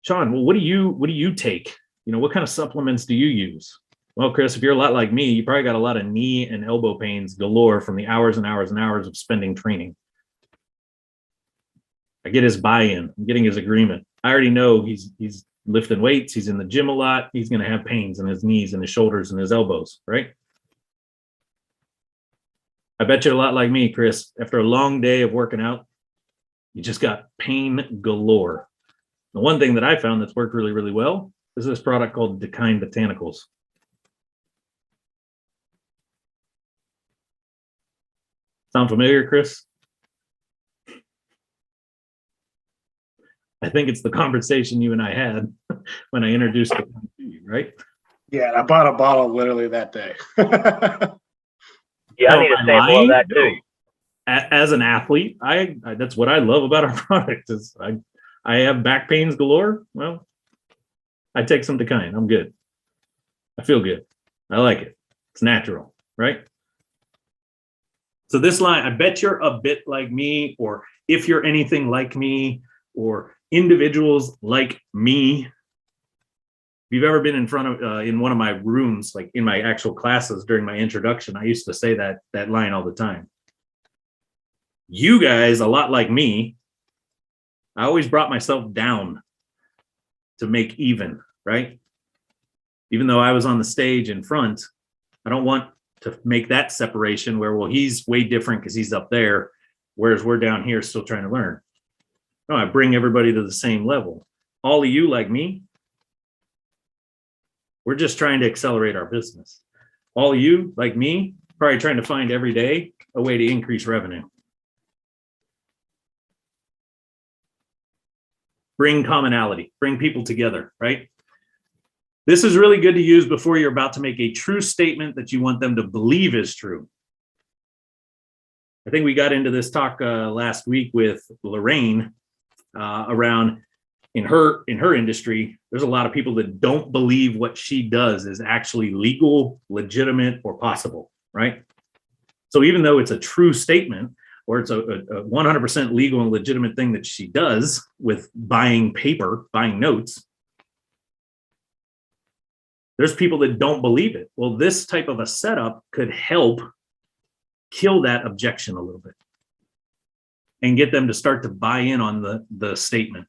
Shawn, well, what do you take? What kind of supplements do you use? Well, Chris, if you're a lot like me, you probably got a lot of knee and elbow pains galore from the hours and hours and hours of spending training. I get his buy-in. I'm getting his agreement. I already know he's lifting weights. He's in the gym a lot. He's going to have pains in his knees and his shoulders and his elbows, right? I bet you're a lot like me, Chris. After a long day of working out, you just got pain galore. The one thing that I found that's worked really, really well is this product called Decine Botanicals. Sound familiar, Chris? I think it's the conversation you and I had when I introduced it to you, right? Yeah, I bought a bottle literally that day. Yeah, I need a sample of that too. As an athlete, I that's what I love about our product is I have back pains galore. Well, I take some Decine. I'm good. I feel good. I like it. It's natural, right? So this line, I bet you're a bit like me, or if you're anything like me, or individuals like me. If you've ever been in front of in one of my rooms, like in my actual classes during my introduction, I used to say that line all the time. You guys, a lot like me, I always brought myself down to make even, right? Even though I was on the stage in front, I don't want to make that separation where, well, he's way different because he's up there, whereas we're down here still trying to learn. No, I bring everybody to the same level. All of you like me, we're just trying to accelerate our business. All of you like me, probably trying to find every day a way to increase revenue. Bring commonality, bring people together, right? This is really good to use before you're about to make a true statement that you want them to believe is true. I think we got into this talk last week with Lorraine around in her industry. There's a lot of people that don't believe what she does is actually legal, legitimate, or possible, right? So even though it's a true statement, or it's a 100% legal and legitimate thing that she does with buying paper, buying notes, there's people that don't believe it. Well, this type of a setup could help kill that objection a little bit and get them to start to buy in on the statement.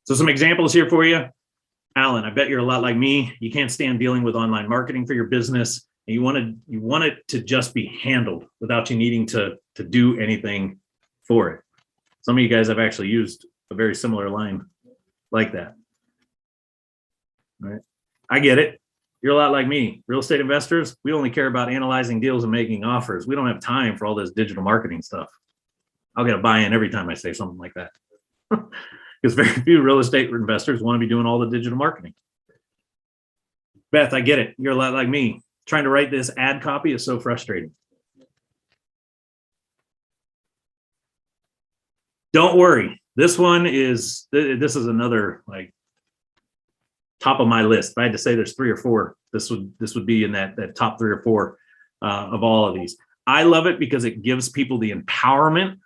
So some examples here for you. Alan, I bet you're a lot like me. You can't stand dealing with online marketing for your business. And you want it to just be handled without you needing to do anything for it. Some of you guys have actually used a very similar line like that. All right. I get it. You're a lot like me. Real estate investors, we only care about analyzing deals and making offers. We don't have time for all this digital marketing stuff. I'll get a buy-in every time I say something like that. Because very few real estate investors want to be doing all the digital marketing. Beth, I get it. You're a lot like me. Trying to write this ad copy is so frustrating. Don't worry. This is another like top of my list. If I had to say there's 3 or 4, this would be in that top 3 or 4 of all of these. I love it because it gives people the empowerment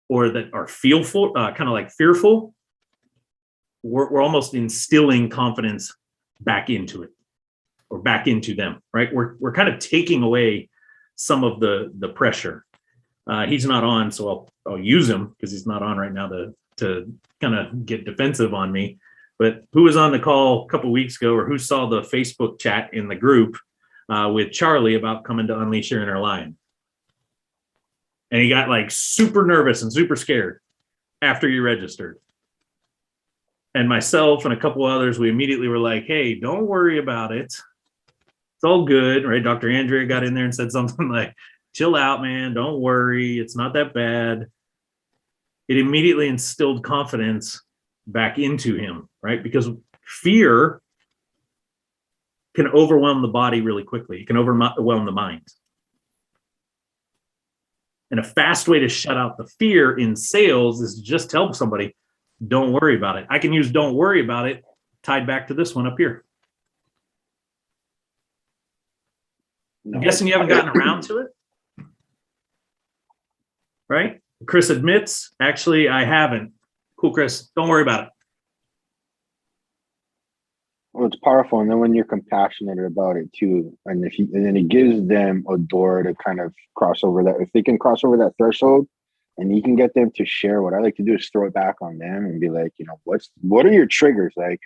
or that are fearful, kind of like fearful. We're almost instilling confidence back into it or back into them, right? We're kind of taking away some of the pressure. He's not on, so I'll use him because he's not on right now to kind of get defensive on me. But who was on the call a couple weeks ago, or who saw the Facebook chat in the group with Charlie about coming to Unleash Your Inner Lion? And he got like super nervous and super scared after you registered. And myself and a couple others, we immediately were like, hey, don't worry about it. It's all good, right? Dr. Andrea got in there and said something like, chill out, man. Don't worry. It's not that bad. It immediately instilled confidence back into him, right? Because fear can overwhelm the body really quickly. It can overwhelm the mind. And a fast way to shut out the fear in sales is to just tell somebody, don't worry about it. I can use don't worry about it tied back to this one up here. I'm guessing you haven't gotten around to it, right? Chris admits, actually, I haven't. Cool, Chris. Don't worry about it. Well, it's powerful, and then when you're compassionate about it too, and then it gives them a door to kind of cross over that. If they can cross over that threshold, and you can get them to share, what I like to do is throw it back on them and be like, what are your triggers? Like,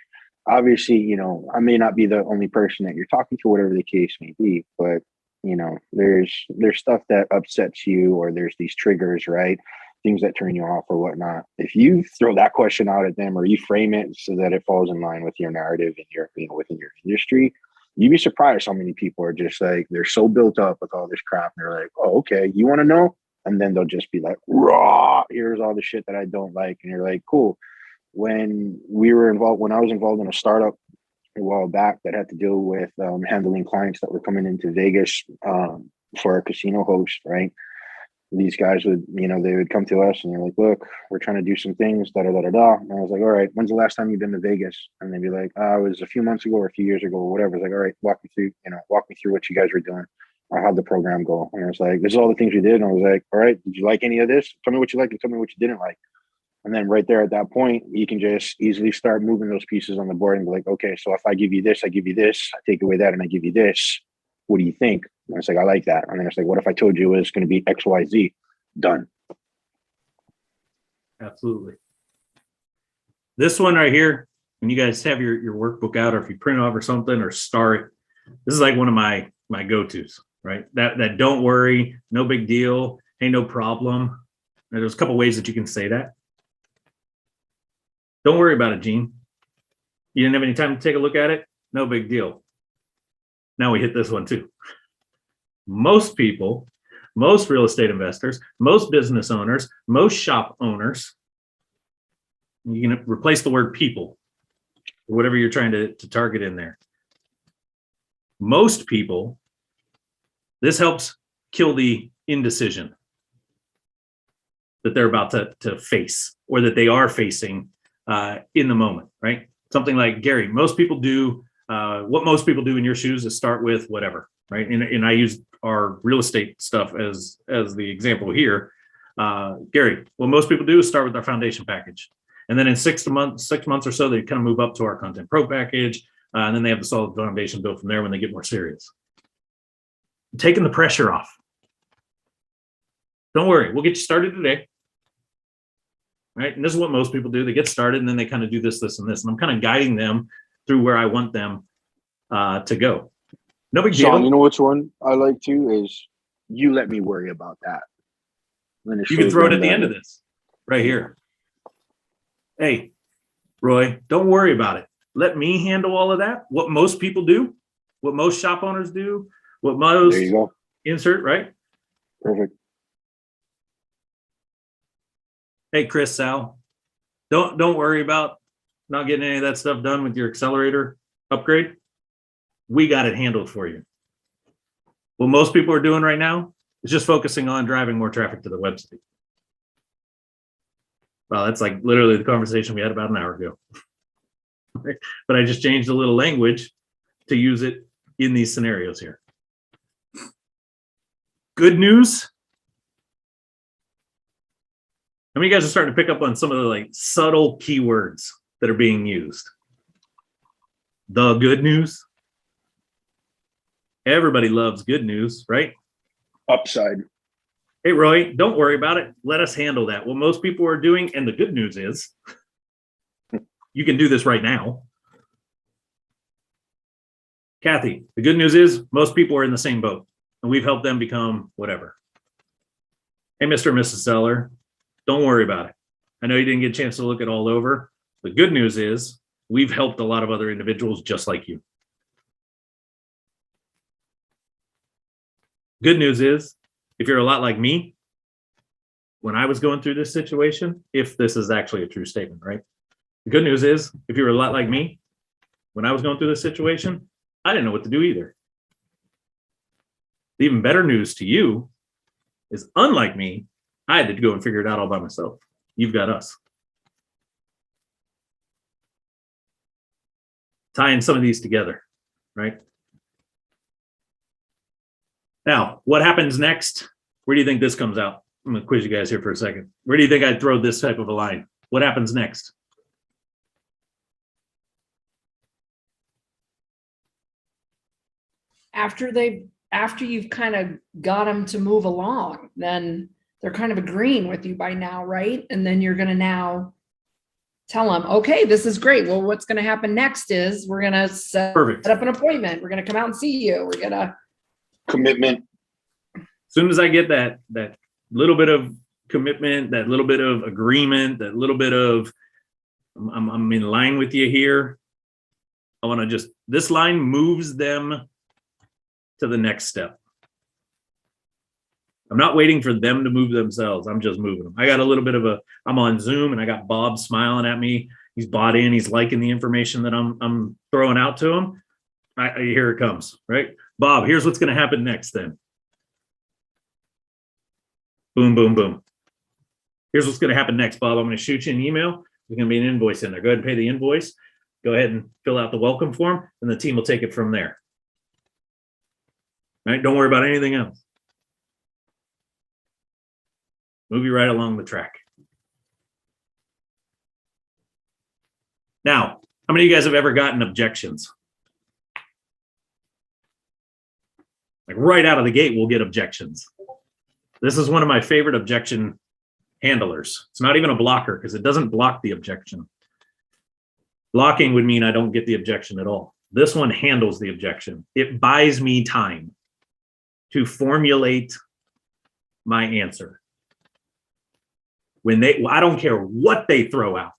obviously, I may not be the only person that you're talking to, whatever the case may be, but there's stuff that upsets you, or there's these triggers, right? Things that turn you off or whatnot. If you throw that question out at them, or you frame it so that it falls in line with your narrative and your, within your industry, you'd be surprised how many people are just like, they're so built up with all this crap. And they're like, oh, okay, you want to know? And then they'll just be like, raw, here's all the shit that I don't like. And you're like, cool. When I was involved in a startup a while back that had to deal with handling clients that were coming into Vegas for a casino host, right? These guys would, they would come to us and they're like, look, we're trying to do some things, da da da da da. And I was like, all right, when's the last time you've been to Vegas? And they'd be like, it was a few months ago or a few years ago or whatever. I was like, all right, walk me through what you guys were doing, or how'd the program go? And I was like, this is all the things we did. And I was like, all right, did you like any of this? Tell me what you liked and tell me what you didn't like. And then right there at that point, you can just easily start moving those pieces on the board and be like, okay, so if I give you this, I give you this, I take away that, and I give you this. What do you think? And it's like, I like that. And then it's like, what if I told you it was going to be X, Y, Z? Done. Absolutely. This one right here, when you guys have your workbook out, or if you print it off or something, or start, this is like one of my go-tos, right? That don't worry, no big deal, hey, no problem. And there's a couple ways that you can say that. Don't worry about it, Gene. You didn't have any time to take a look at it? No big deal. Now we hit this one too. Most people, most real estate investors, most business owners, most shop owners, you can replace the word people, or whatever you're trying to target in there. Most people, this helps kill the indecision that they're about to face, or that they are facing in the moment, right? Something like, Gary, most people do, what most people do in your shoes is start with whatever, right? And I use our real estate stuff as the example here. Gary, what most people do is start with our foundation package. And then in 6 months or so, they kind of move up to our Content Pro package. And then they have the solid foundation built from there when they get more serious. Taking the pressure off. Don't worry, we'll get you started today. Right? And this is what most people do. They get started and then they kind of do this, this, and this. And I'm kind of guiding them through where I want them to go. No big deal. Shawn, you know which one I like too is, you let me worry about that. You can throw it at the end of this right here. Hey, Roy, don't worry about it. Let me handle all of that. What most people do, what most shop owners do, what most, there you go. Insert, right? Perfect. Hey, Chris, Sal, don't worry about not getting any of that stuff done with your accelerator upgrade. We got it handled for you. What most people are doing right now is just focusing on driving more traffic to the website. Well, that's like literally the conversation we had about an hour ago. But I just changed a little language to use it in these scenarios here. Good news. How many of you guys are starting to pick up on some of the like subtle keywords that are being used? The good news. Everybody loves good news, right? Upside. Hey, Roy, don't worry about it. Let us handle that. What most people are doing, and the good news is, you can do this right now. Kathy, the good news is most people are in the same boat, and we've helped them become whatever. Hey, Mr. and Mrs. Seller, don't worry about it. I know you didn't get a chance to look it all over. The good news is we've helped a lot of other individuals just like you. Good news is, if you're a lot like me, when I was going through this situation, if this is actually a true statement, right? The good news is, if you're a lot like me, when I was going through this situation, I didn't know what to do either. The even better news to you is, unlike me, I had to go and figure it out all by myself. You've got us. Tying some of these together, right? Now, what happens next? Where do you think this comes out? I'm gonna quiz you guys here for a second. Where do you think I'd throw this type of a line? What happens next? After you've kind of got them to move along, then they're kind of agreeing with you by now, right? And then you're going to now tell them, okay, this is great. Well, what's going to happen next is we're going to set Perfect. up an appointment. We're going to come out and see you. We're going to Commitment. As soon as I get that little bit of commitment, that little bit of agreement, that little bit of I'm in line with you here, I want to just, this line moves them to the next step. I'm not waiting for them to move themselves. I'm just moving them. I got a little bit of I'm on Zoom and I got Bob smiling at me. He's bought in. He's liking the information that I'm throwing out to him. Here it comes, right? Bob, here's what's going to happen next then. Boom, boom, boom. Here's what's going to happen next, Bob. I'm going to shoot you an email. There's going to be an invoice in there. Go ahead and pay the invoice. Go ahead and fill out the welcome form, and the team will take it from there. Right? Don't worry about anything else. Move you right along the track. Now, how many of you guys have ever gotten objections? Like right out of the gate, we'll get objections. This is one of my favorite objection handlers. It's not even a blocker because it doesn't block the objection. Blocking would mean I don't get the objection at all. This one handles the objection. It buys me time to formulate my answer. I don't care what they throw out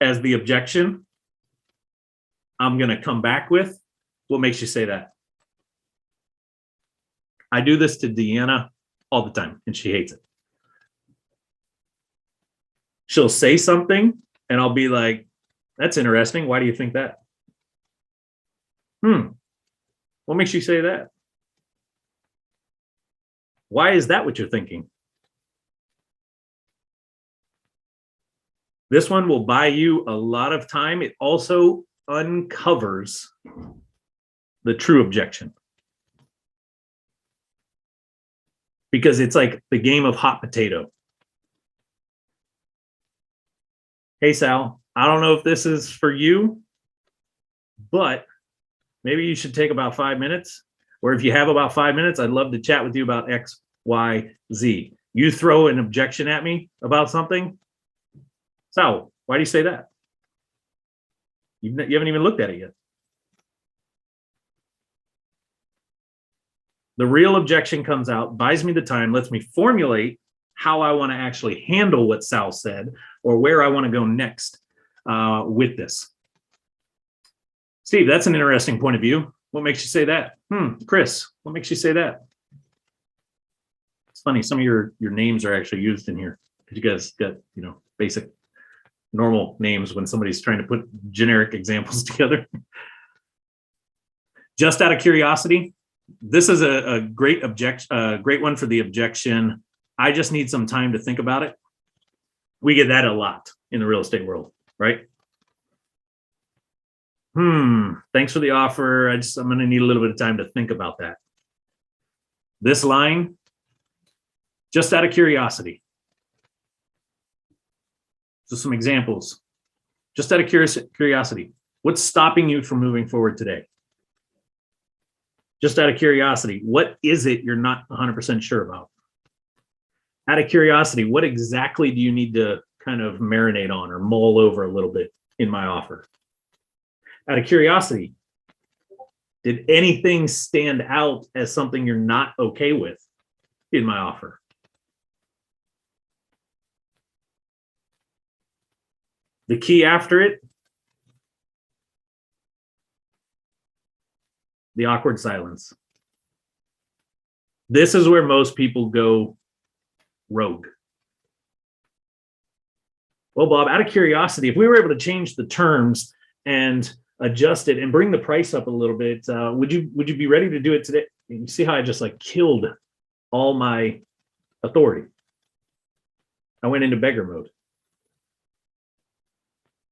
as the objection, I'm going to come back with, what makes you say that? I do this to Deanna all the time, and she hates it. She'll say something, and I'll be like, that's interesting. Why do you think that? What makes you say that? Why is that what you're thinking? This one will buy you a lot of time. It also uncovers the true objection. Because it's like the game of hot potato. Hey, Sal, I don't know if this is for you, but maybe you should take about 5 minutes. Or if you have about 5 minutes, I'd love to chat with you about X, Y, Z. You throw an objection at me about something. Sal, why do you say that? You haven't even looked at it yet. The real objection comes out, buys me the time, lets me formulate how I want to actually handle what Sal said or where I want to go next with this. Steve, that's an interesting point of view. What makes you say that? Chris, what makes you say that? It's funny, some of your names are actually used in here. You guys got, basic normal names when somebody's trying to put generic examples together. Just out of curiosity, this is a great great one for the objection. I just need some time to think about it. We get that a lot in the real estate world, right? Thanks for the offer. I'm going to need a little bit of time to think about that. This line, just out of curiosity. So some examples, just out of curiosity, what's stopping you from moving forward today? Just out of curiosity, what is it you're not 100% sure about? Out of curiosity, what exactly do you need to kind of marinate on or mull over a little bit in my offer? Out of curiosity, did anything stand out as something you're not okay with in my offer? The key after it, the awkward silence. This is where most people go rogue. Well, Bob, out of curiosity, if we were able to change the terms and adjust it and bring the price up a little bit, would you be ready to do it today? You see how I just like killed all my authority. I went into beggar mode.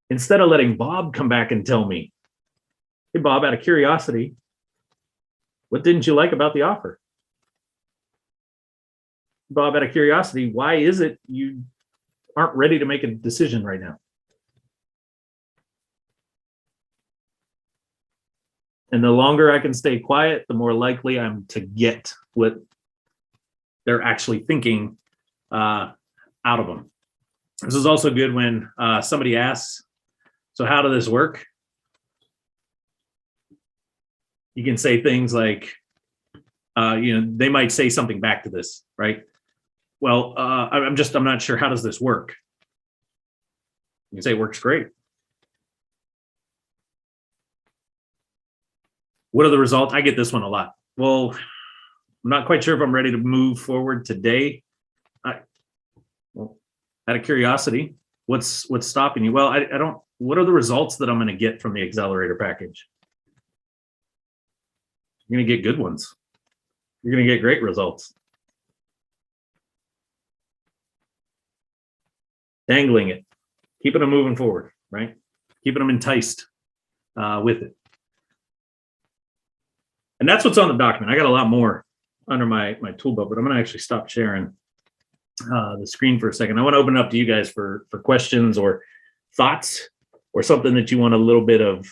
Instead of letting Bob come back and tell me, hey, Bob, out of curiosity, what didn't you like about the offer? Bob, out of curiosity, why is it you aren't ready to make a decision right now. And the longer I can stay quiet, the more likely I'm to get what they're actually thinking out of them. This is also good when somebody asks, so how does this work? You can say things like, they might say something back to this, right? Well, I'm not sure, how does this work? You can say it works great. What are the results? I get this one a lot. Well, I'm not quite sure if I'm ready to move forward today. Well, out of curiosity, what's stopping you? Well, I don't, what are the results that I'm going to get from the accelerator package? You're going to get good ones. You're going to get great results. Dangling it, keeping them moving forward, right? Keeping them enticed with it. And that's what's on the document. I got a lot more under my tool belt, but I'm going to actually stop sharing the screen for a second. I want to open it up to you guys for questions or thoughts or something that you want a little bit of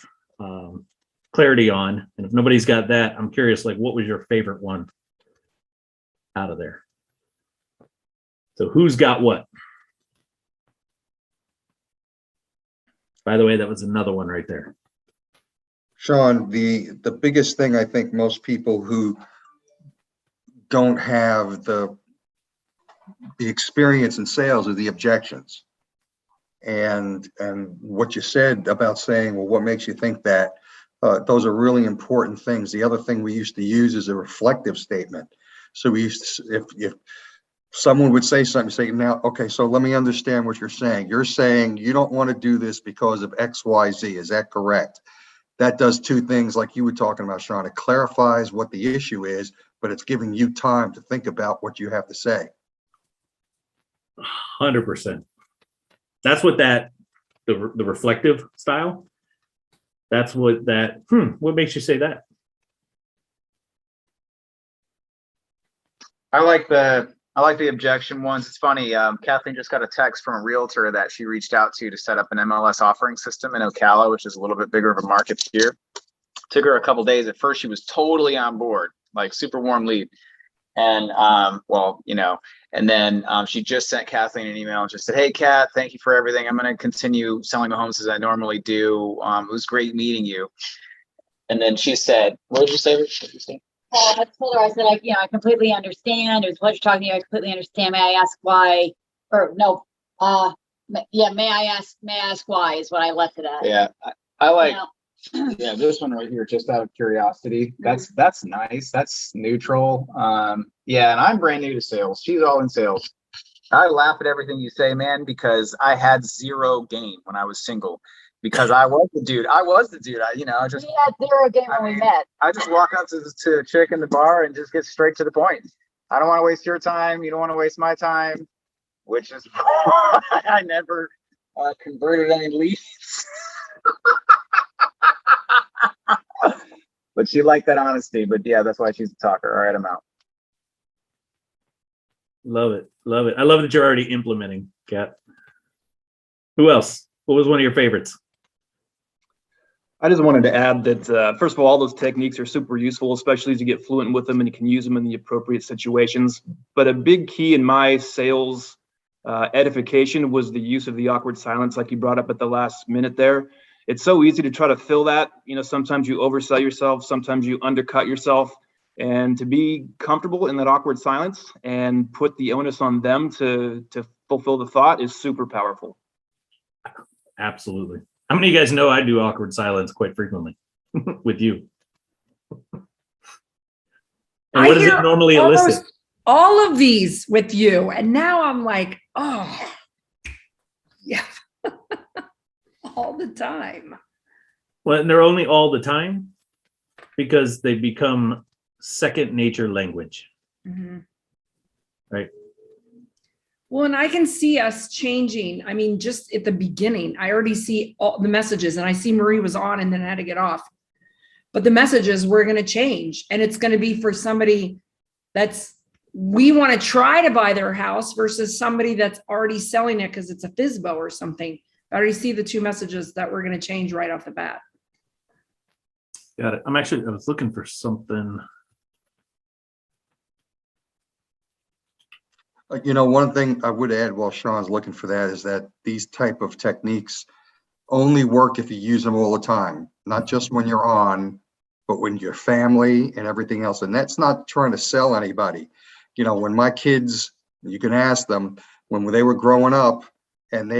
clarity on. And if nobody's got that, I'm curious, like, what was your favorite one out of there? So who's got what? By the way, that was another one right there. Shawn, the biggest thing I think most people who don't have the experience in sales are the objections. And what you said about saying, well, what makes you think that? Those are really important things. The other thing we used to use is a reflective statement. So we used to, if someone would say something, say, now, okay, so let me understand what you're saying. You're saying you don't want to do this because of X, Y, Z. Is that correct? That does two things, like you were talking about, Shawn. It clarifies what the issue is, but it's giving you time to think about what you have to say. 100%. That's what the reflective style, that's what what makes you say that? I like the objection ones. It's funny. Kathleen just got a text from a realtor that she reached out to set up an MLS offering system in Ocala, which is a little bit bigger of a market here. Took her a couple days. At first, she was totally on board, like super warm lead. And and then she just sent Kathleen an email and just said, "Hey, Kat, thank you for everything. I'm going to continue selling the homes as I normally do. It was great meeting you." And then she said, "What did you say?" I told her, I said, I completely understand. It was a pleasure talking to you. I completely understand. May I ask why? Or no, may I ask why is what I left it at. Yeah, I like, yeah, this one right here, just out of curiosity. That's nice. That's neutral. Yeah, and I'm brand new to sales. She's all in sales. I laugh at everything you say, man, because I had zero game when I was single. Because I was the dude. I just we had zero game when we met. I just walk up to a chick in the bar and just get straight to the point. I don't want to waste your time. You don't want to waste my time, which is why I never converted any leads. But she liked that honesty. But yeah, that's why she's a talker. All right, I'm out. Love it. Love it. I love that you're already implementing, Kat. Who else? What was one of your favorites? I just wanted to add that, first of all those techniques are super useful, especially as you get fluent with them and you can use them in the appropriate situations. But a big key in my sales edification was the use of the awkward silence, like you brought up at the last minute there. It's so easy to try to fill that. Sometimes you oversell yourself, sometimes you undercut yourself. And to be comfortable in that awkward silence and put the onus on them to fulfill the thought is super powerful. Absolutely. How many of you guys know I do awkward silence quite frequently with you? And what does it normally elicit? All of these with you. And now I'm like, oh, yeah, all the time. Well, and they're only all the time because they become second nature language. Mm-hmm. Right. Well, and I can see us changing. I mean, just at the beginning, I already see all the messages, and I see Marie was on and then had to get off. But the messages were going to change, and it's going to be for somebody that's we want to try to buy their house versus somebody that's already selling it because it's a FISBO or something. I already see the two messages that we're going to change right off the bat. Got it. I was looking for something. One thing I would add while Sean's looking for that is that these type of techniques only work if you use them all the time, not just when you're on, but when your family and everything else. And that's not trying to sell anybody. When my kids, you can ask them, when they were growing up and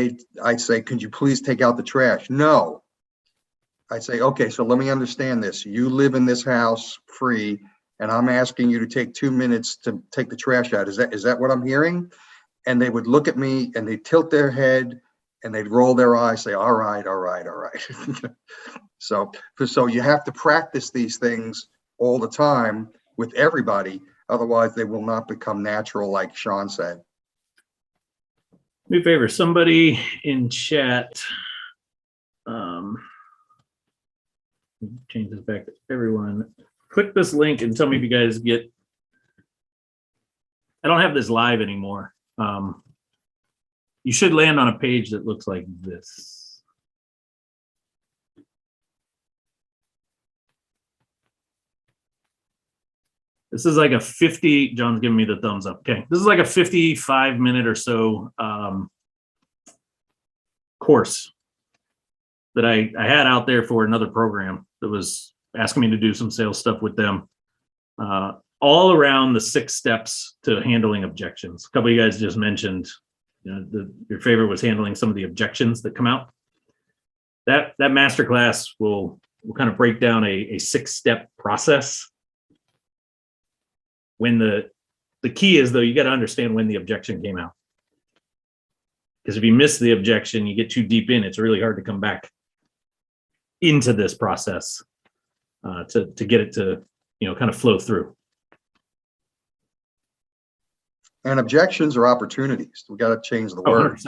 I'd say, could you please take out the trash? No. I'd say, okay, so let me understand this. You live in this house free, and I'm asking you to take 2 minutes to take the trash out. Is that what I'm hearing? And they would look at me and they'd tilt their head and they'd roll their eyes, say, all right. So you have to practice these things all the time with everybody. Otherwise, they will not become natural, like Shawn said. Do me a favor, somebody in chat, change this back to everyone. Click this link and tell me if you guys get. I don't have this live anymore. You should land on a page that looks like this. This is like a 50, John's giving me the thumbs up. Okay. This is like a 55-minute or so course that I had out there for another program that was asking me to do some sales stuff with them. All around the 6 steps to handling objections. A couple of you guys just mentioned, your favorite was handling some of the objections that come out. That masterclass will kind of break down a 6-step process. When the key is, though, you got to understand when the objection came out. Because if you miss the objection, you get too deep in, it's really hard to come back into this process to get it to, kind of flow through. And objections are opportunities. We got to change the word.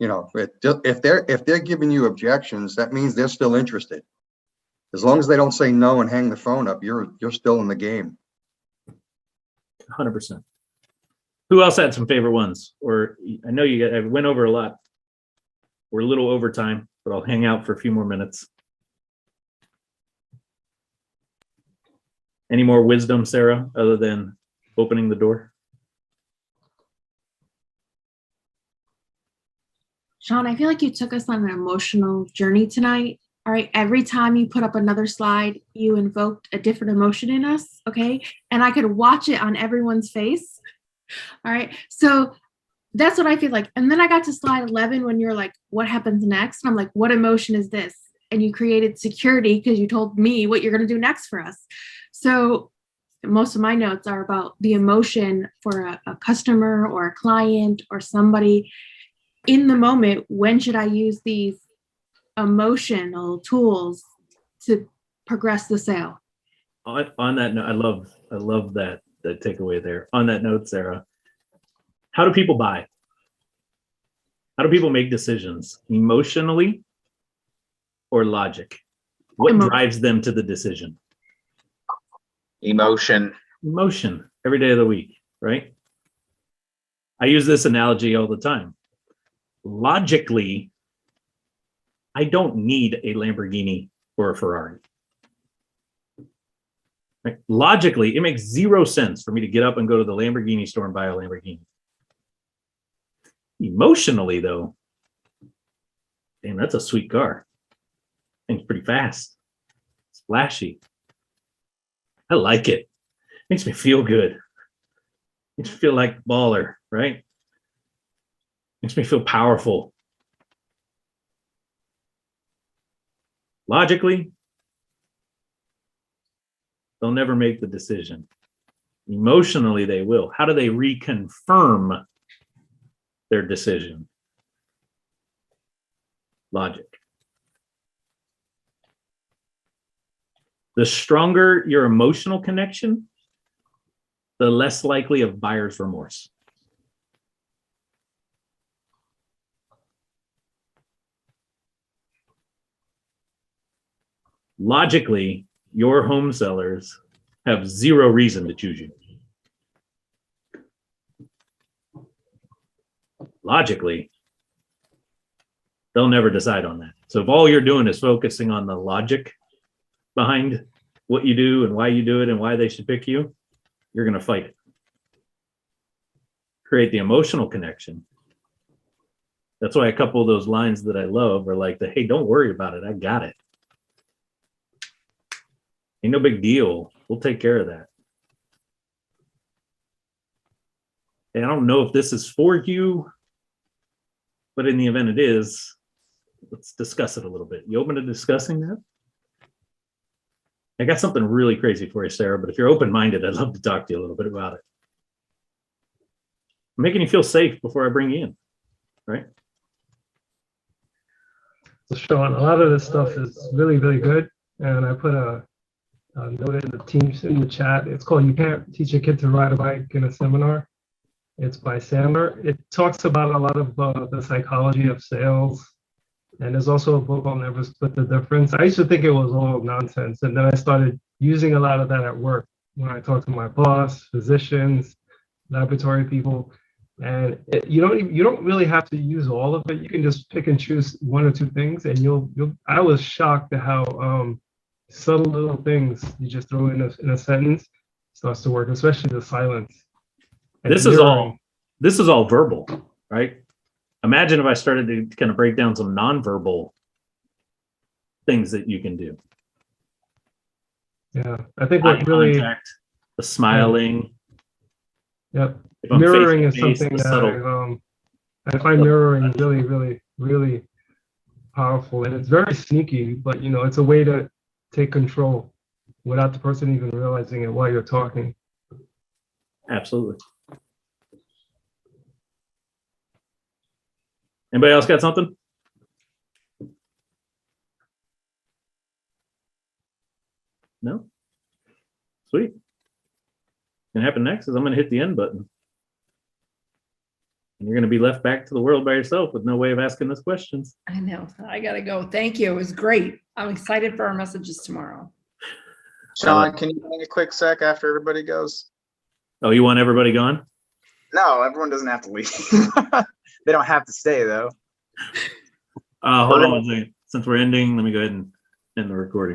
100%. If they're giving you objections, that means they're still interested. As long as they don't say no and hang the phone up, you're still in the game. 100%. Who else had some favorite ones? Or I know I went over a lot. We're a little over time, but I'll hang out for a few more minutes. Any more wisdom, Sarah, other than opening the door? Shawn, I feel like you took us on an emotional journey tonight. All right. Every time you put up another slide, you invoked a different emotion in us. Okay. And I could watch it on everyone's face. All right. So that's what I feel like. And then I got to slide 11 when you're like, what happens next? And I'm like, what emotion is this? And you created security because you told me what you're going to do next for us. So most of my notes are about the emotion for a customer or a client or somebody in the moment. When should I use these emotional tools to progress the sale? On that note, I love that takeaway there. On that note, Sarah, how do people buy? How do people make decisions? Emotionally or logic? What drives them to the decision? Emotion every day of the week, right? I use this analogy all the time. Logically, I don't need a Lamborghini or a Ferrari. Right? Logically, it makes 0 sense for me to get up and go to the Lamborghini store and buy a Lamborghini. Emotionally, though, damn, that's a sweet car. Thing's pretty fast. It's flashy. I like it. Makes me feel good. Makes me feel like baller, right? Makes me feel powerful. Logically, they'll never make the decision. Emotionally, they will. How do they reconfirm their decision? Logic. The stronger your emotional connection, the less likely of buyer's remorse. Logically, your home sellers have 0 reason to choose you. logically, they'll never decide on that. So if all you're doing is focusing on the logic behind what you do and why you do it and why they should pick you, you're going to fight it. Create the emotional connection. That's why a couple of those lines that I love are like, hey, don't worry about it. I got it. Ain't no big deal. We'll take care of that. And I don't know if this is for you, but in the event it is, let's discuss it a little bit. You open to discussing that? I got something really crazy for you, Sarah, but if you're open-minded, I'd love to talk to you a little bit about it. I'm making you feel safe before I bring you in, right? So Shawn, a lot of this stuff is really, really good. And I put a note in the teams in the chat. It's called "You Can't Teach a Kid to Ride a Bike" in a Seminar. It's by Sandler. It talks about a lot of the psychology of sales. And there's also a book, "I'll Never Split the Difference." I used to think it was all nonsense. And then I started using a lot of that at work when I talk to my boss, physicians, laboratory people. And you don't really have to use all of it. You can just pick and choose one or two things, and I was shocked at how subtle little things you just throw in a sentence starts to work, especially the silence. And This is all verbal, right? Imagine if I started to kind of break down some nonverbal things that you can do. Yeah, I think Eye what really contact, the smiling. Yep. If I'm Mirroring is face-to-face, something the that subtle. I find mirroring really, really, really powerful, and it's very sneaky, but it's a way to take control without the person even realizing it while you're talking. Absolutely. Anybody else got something? No? Sweet. Gonna happen next is I'm gonna hit the end button. And you're gonna be left back to the world by yourself with no way of asking us questions. I know. I gotta go. Thank you. It was great. I'm excited for our messages tomorrow. Shawn, can you hang a quick sec after everybody goes? Oh, you want everybody gone? No, everyone doesn't have to leave. They don't have to stay though. Hold on one second. Since we're ending, let me go ahead and end the recording.